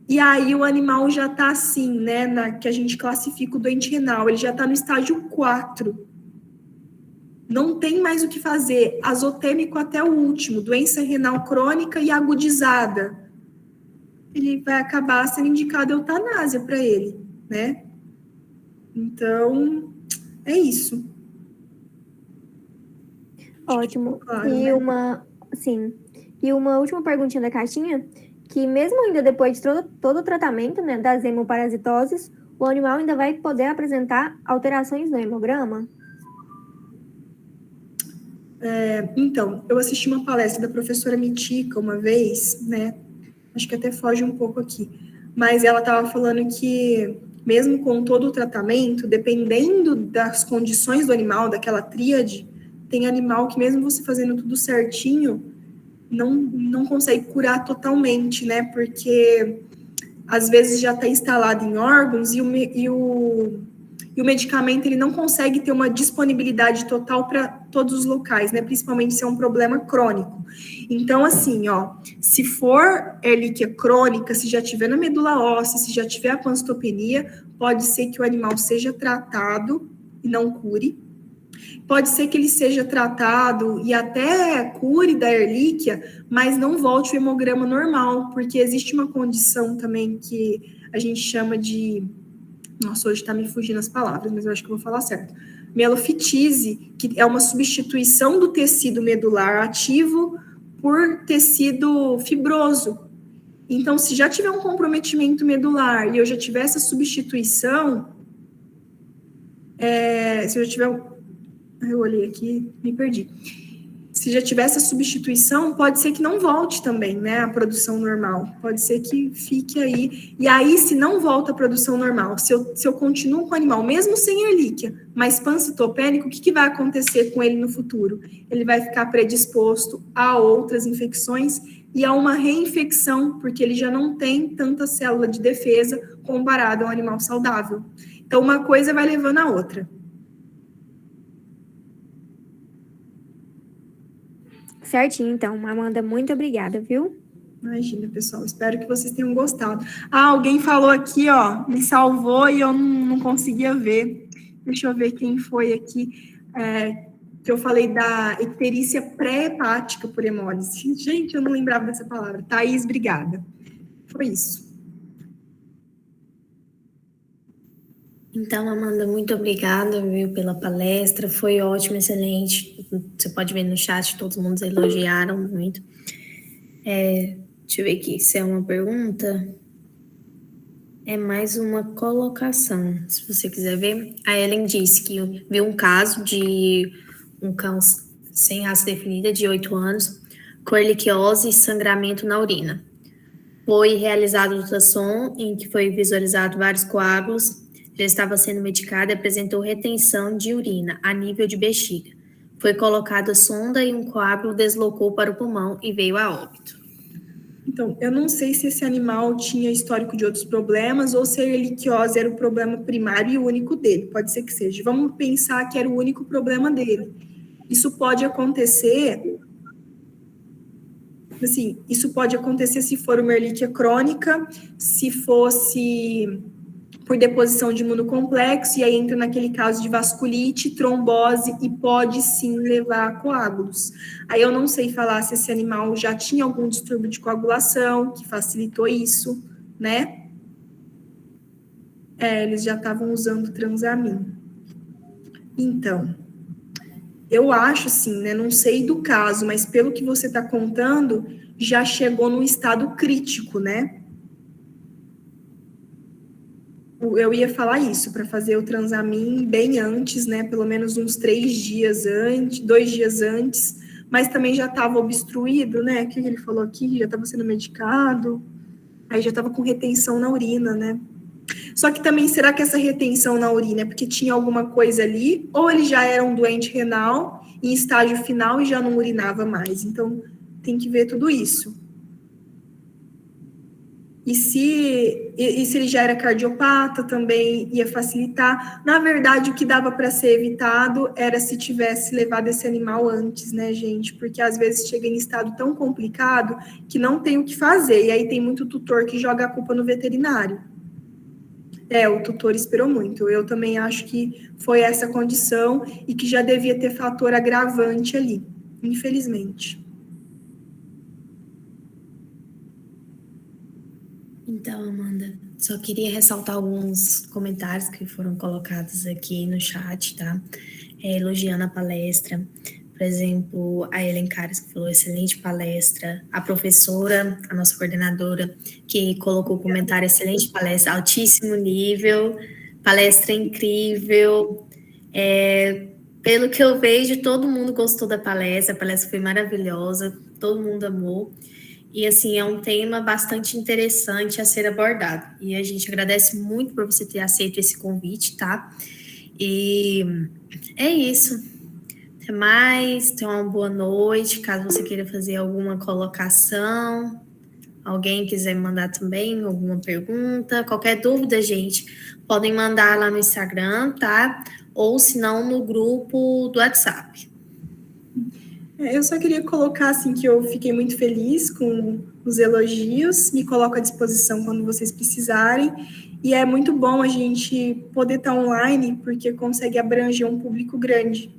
[SPEAKER 2] e aí o animal já está assim, né, que a gente classifica o doente renal, ele já está no estágio 4. Não tem mais o que fazer, azotêmico até o último, doença renal crônica e agudizada. Ele vai acabar sendo indicado eutanásia para ele, né? Então, é isso.
[SPEAKER 3] Ótimo.
[SPEAKER 2] Claro,
[SPEAKER 3] E
[SPEAKER 2] né?
[SPEAKER 3] uma última perguntinha da caixinha, que mesmo ainda depois de todo o tratamento, né, das hemoparasitoses, o animal ainda vai poder apresentar alterações no hemograma?
[SPEAKER 2] Então, eu assisti uma palestra da professora Mitica uma vez, né? Acho que até foge um pouco aqui. Mas ela estava falando que, mesmo com todo o tratamento, dependendo das condições do animal, daquela tríade, tem animal que, mesmo você fazendo tudo certinho, não consegue curar totalmente, né? Porque às vezes já está instalado em órgãos e o medicamento ele não consegue ter uma disponibilidade total para todos os locais, né? Principalmente se é um problema crônico. Então, assim, se for erlíquia crônica, se já tiver na medula óssea, se já tiver a pancitopenia, pode ser que o animal seja tratado e não cure. Pode ser que ele seja tratado e até cure da erlíquia, mas não volte o hemograma normal, porque existe uma condição também que a gente chama de... Nossa, hoje está me fugindo as palavras, mas eu acho que eu vou falar certo. Mielofitise, que é uma substituição do tecido medular ativo por tecido fibroso. Então, se já tiver um comprometimento medular e eu já tiver essa substituição, se eu já tiver... Eu olhei aqui, me perdi. Se já tiver essa substituição, pode ser que não volte também, né, a produção normal. Pode ser que fique aí. E aí, se não volta a produção normal, se eu continuo com o animal, mesmo sem erlíquia, mas pancitopênico, o que vai acontecer com ele no futuro? Ele vai ficar predisposto a outras infecções e a uma reinfecção, porque ele já não tem tanta célula de defesa comparado ao animal saudável. Então, uma coisa vai levando a outra.
[SPEAKER 3] Certinho, então. Amanda, muito obrigada, viu?
[SPEAKER 2] Imagina, pessoal, espero que vocês tenham gostado. Alguém falou aqui, ó, me salvou e eu não conseguia ver. Deixa eu ver quem foi aqui, que eu falei da icterícia pré-hepática por hemólise. Gente, eu não lembrava dessa palavra. Thaís, obrigada. Foi isso.
[SPEAKER 1] Então, Amanda, muito obrigada, viu, pela palestra. Foi ótimo, excelente. Você pode ver no chat, todo mundo elogiaram muito. Deixa eu ver aqui se é uma pergunta. É mais uma colocação, se você quiser ver. A Ellen disse que viu um caso de um cão sem raça definida, de 8 anos, com erliquiose e sangramento na urina. Foi realizado ultrassom, em que foi visualizado vários coágulos, já estava sendo medicado e apresentou retenção de urina a nível de bexiga. Foi colocada sonda e um coágulo deslocou para o pulmão e veio a óbito.
[SPEAKER 2] Então, eu não sei se esse animal tinha histórico de outros problemas ou se a erliquiose era o problema primário e único dele. Pode ser que seja. Vamos pensar que era o único problema dele. Isso pode acontecer, assim, isso pode acontecer se for uma erlíquia crônica, se fosse por deposição de imunocomplexo, e aí entra naquele caso de vasculite, trombose, e pode sim levar a coágulos. Aí eu não sei falar se esse animal já tinha algum distúrbio de coagulação, que facilitou isso, né? Eles já estavam usando transamin. Então, eu acho assim, né? Não sei do caso, mas pelo que você está contando, já chegou num estado crítico, né? Eu ia falar isso, para fazer o transamin bem antes, né? Pelo menos uns 3 dias antes, 2 dias antes, mas também já estava obstruído, né? O que ele falou aqui? Já estava sendo medicado, aí já estava com retenção na urina, né? Só que também, será que essa retenção na urina é porque tinha alguma coisa ali, ou ele já era um doente renal em estágio final e já não urinava mais? Então, tem que ver tudo isso. E se ele já era cardiopata, também ia facilitar. Na verdade, o que dava para ser evitado era se tivesse levado esse animal antes, né, gente? Porque às vezes chega em estado tão complicado que não tem o que fazer. E aí tem muito tutor que joga a culpa no veterinário. O tutor esperou muito. Eu também acho que foi essa condição e que já devia ter fator agravante ali, infelizmente.
[SPEAKER 1] Então, Amanda, só queria ressaltar alguns comentários que foram colocados aqui no chat, tá? Elogiando a palestra. Por exemplo, a Ellen Cares, que falou excelente palestra. A professora, a nossa coordenadora, que colocou o comentário excelente palestra, altíssimo nível, palestra incrível. Pelo que eu vejo, todo mundo gostou da palestra, a palestra foi maravilhosa, todo mundo amou. E, assim, é um tema bastante interessante a ser abordado. E a gente agradece muito por você ter aceito esse convite, tá? E é isso. Até mais. Tenha uma boa noite. Caso você queira fazer alguma colocação, alguém quiser mandar também alguma pergunta, qualquer dúvida, gente, podem mandar lá no Instagram, tá? Ou, se não, no grupo do WhatsApp.
[SPEAKER 2] Eu só queria colocar, assim, que eu fiquei muito feliz com os elogios, me coloco à disposição quando vocês precisarem, e é muito bom a gente poder estar online, porque consegue abranger um público grande,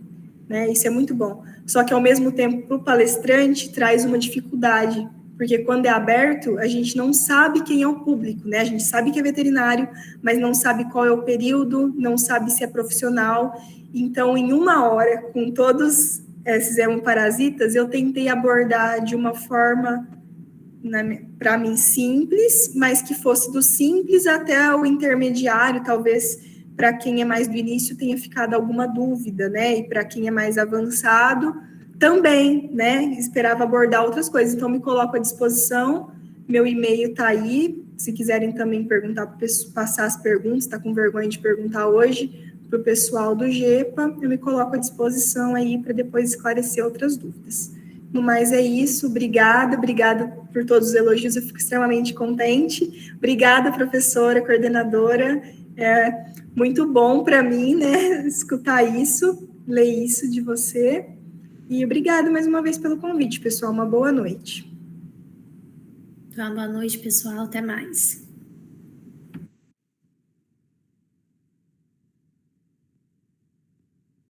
[SPEAKER 2] né, isso é muito bom. Só que, ao mesmo tempo, para o palestrante, traz uma dificuldade, porque quando é aberto, a gente não sabe quem é o público, né, a gente sabe que é veterinário, mas não sabe qual é o período, não sabe se é profissional. Então, em 1 hora, com todos esses hemoparasitas, eu tentei abordar de uma forma, para mim, simples, mas que fosse do simples até o intermediário, talvez para quem é mais do início tenha ficado alguma dúvida, né? E para quem é mais avançado também, né? Esperava abordar outras coisas. Então, me coloco à disposição, meu e-mail está aí, se quiserem também perguntar, passar as perguntas, está com vergonha de perguntar hoje, para o pessoal do GEPA, eu me coloco à disposição aí para depois esclarecer outras dúvidas. No mais é isso, obrigada por todos os elogios, eu fico extremamente contente. Obrigada, professora, coordenadora, é muito bom para mim, né, escutar isso, ler isso de você. E obrigada mais uma vez pelo convite, pessoal, uma boa noite.
[SPEAKER 1] Então, boa noite, pessoal. Até mais.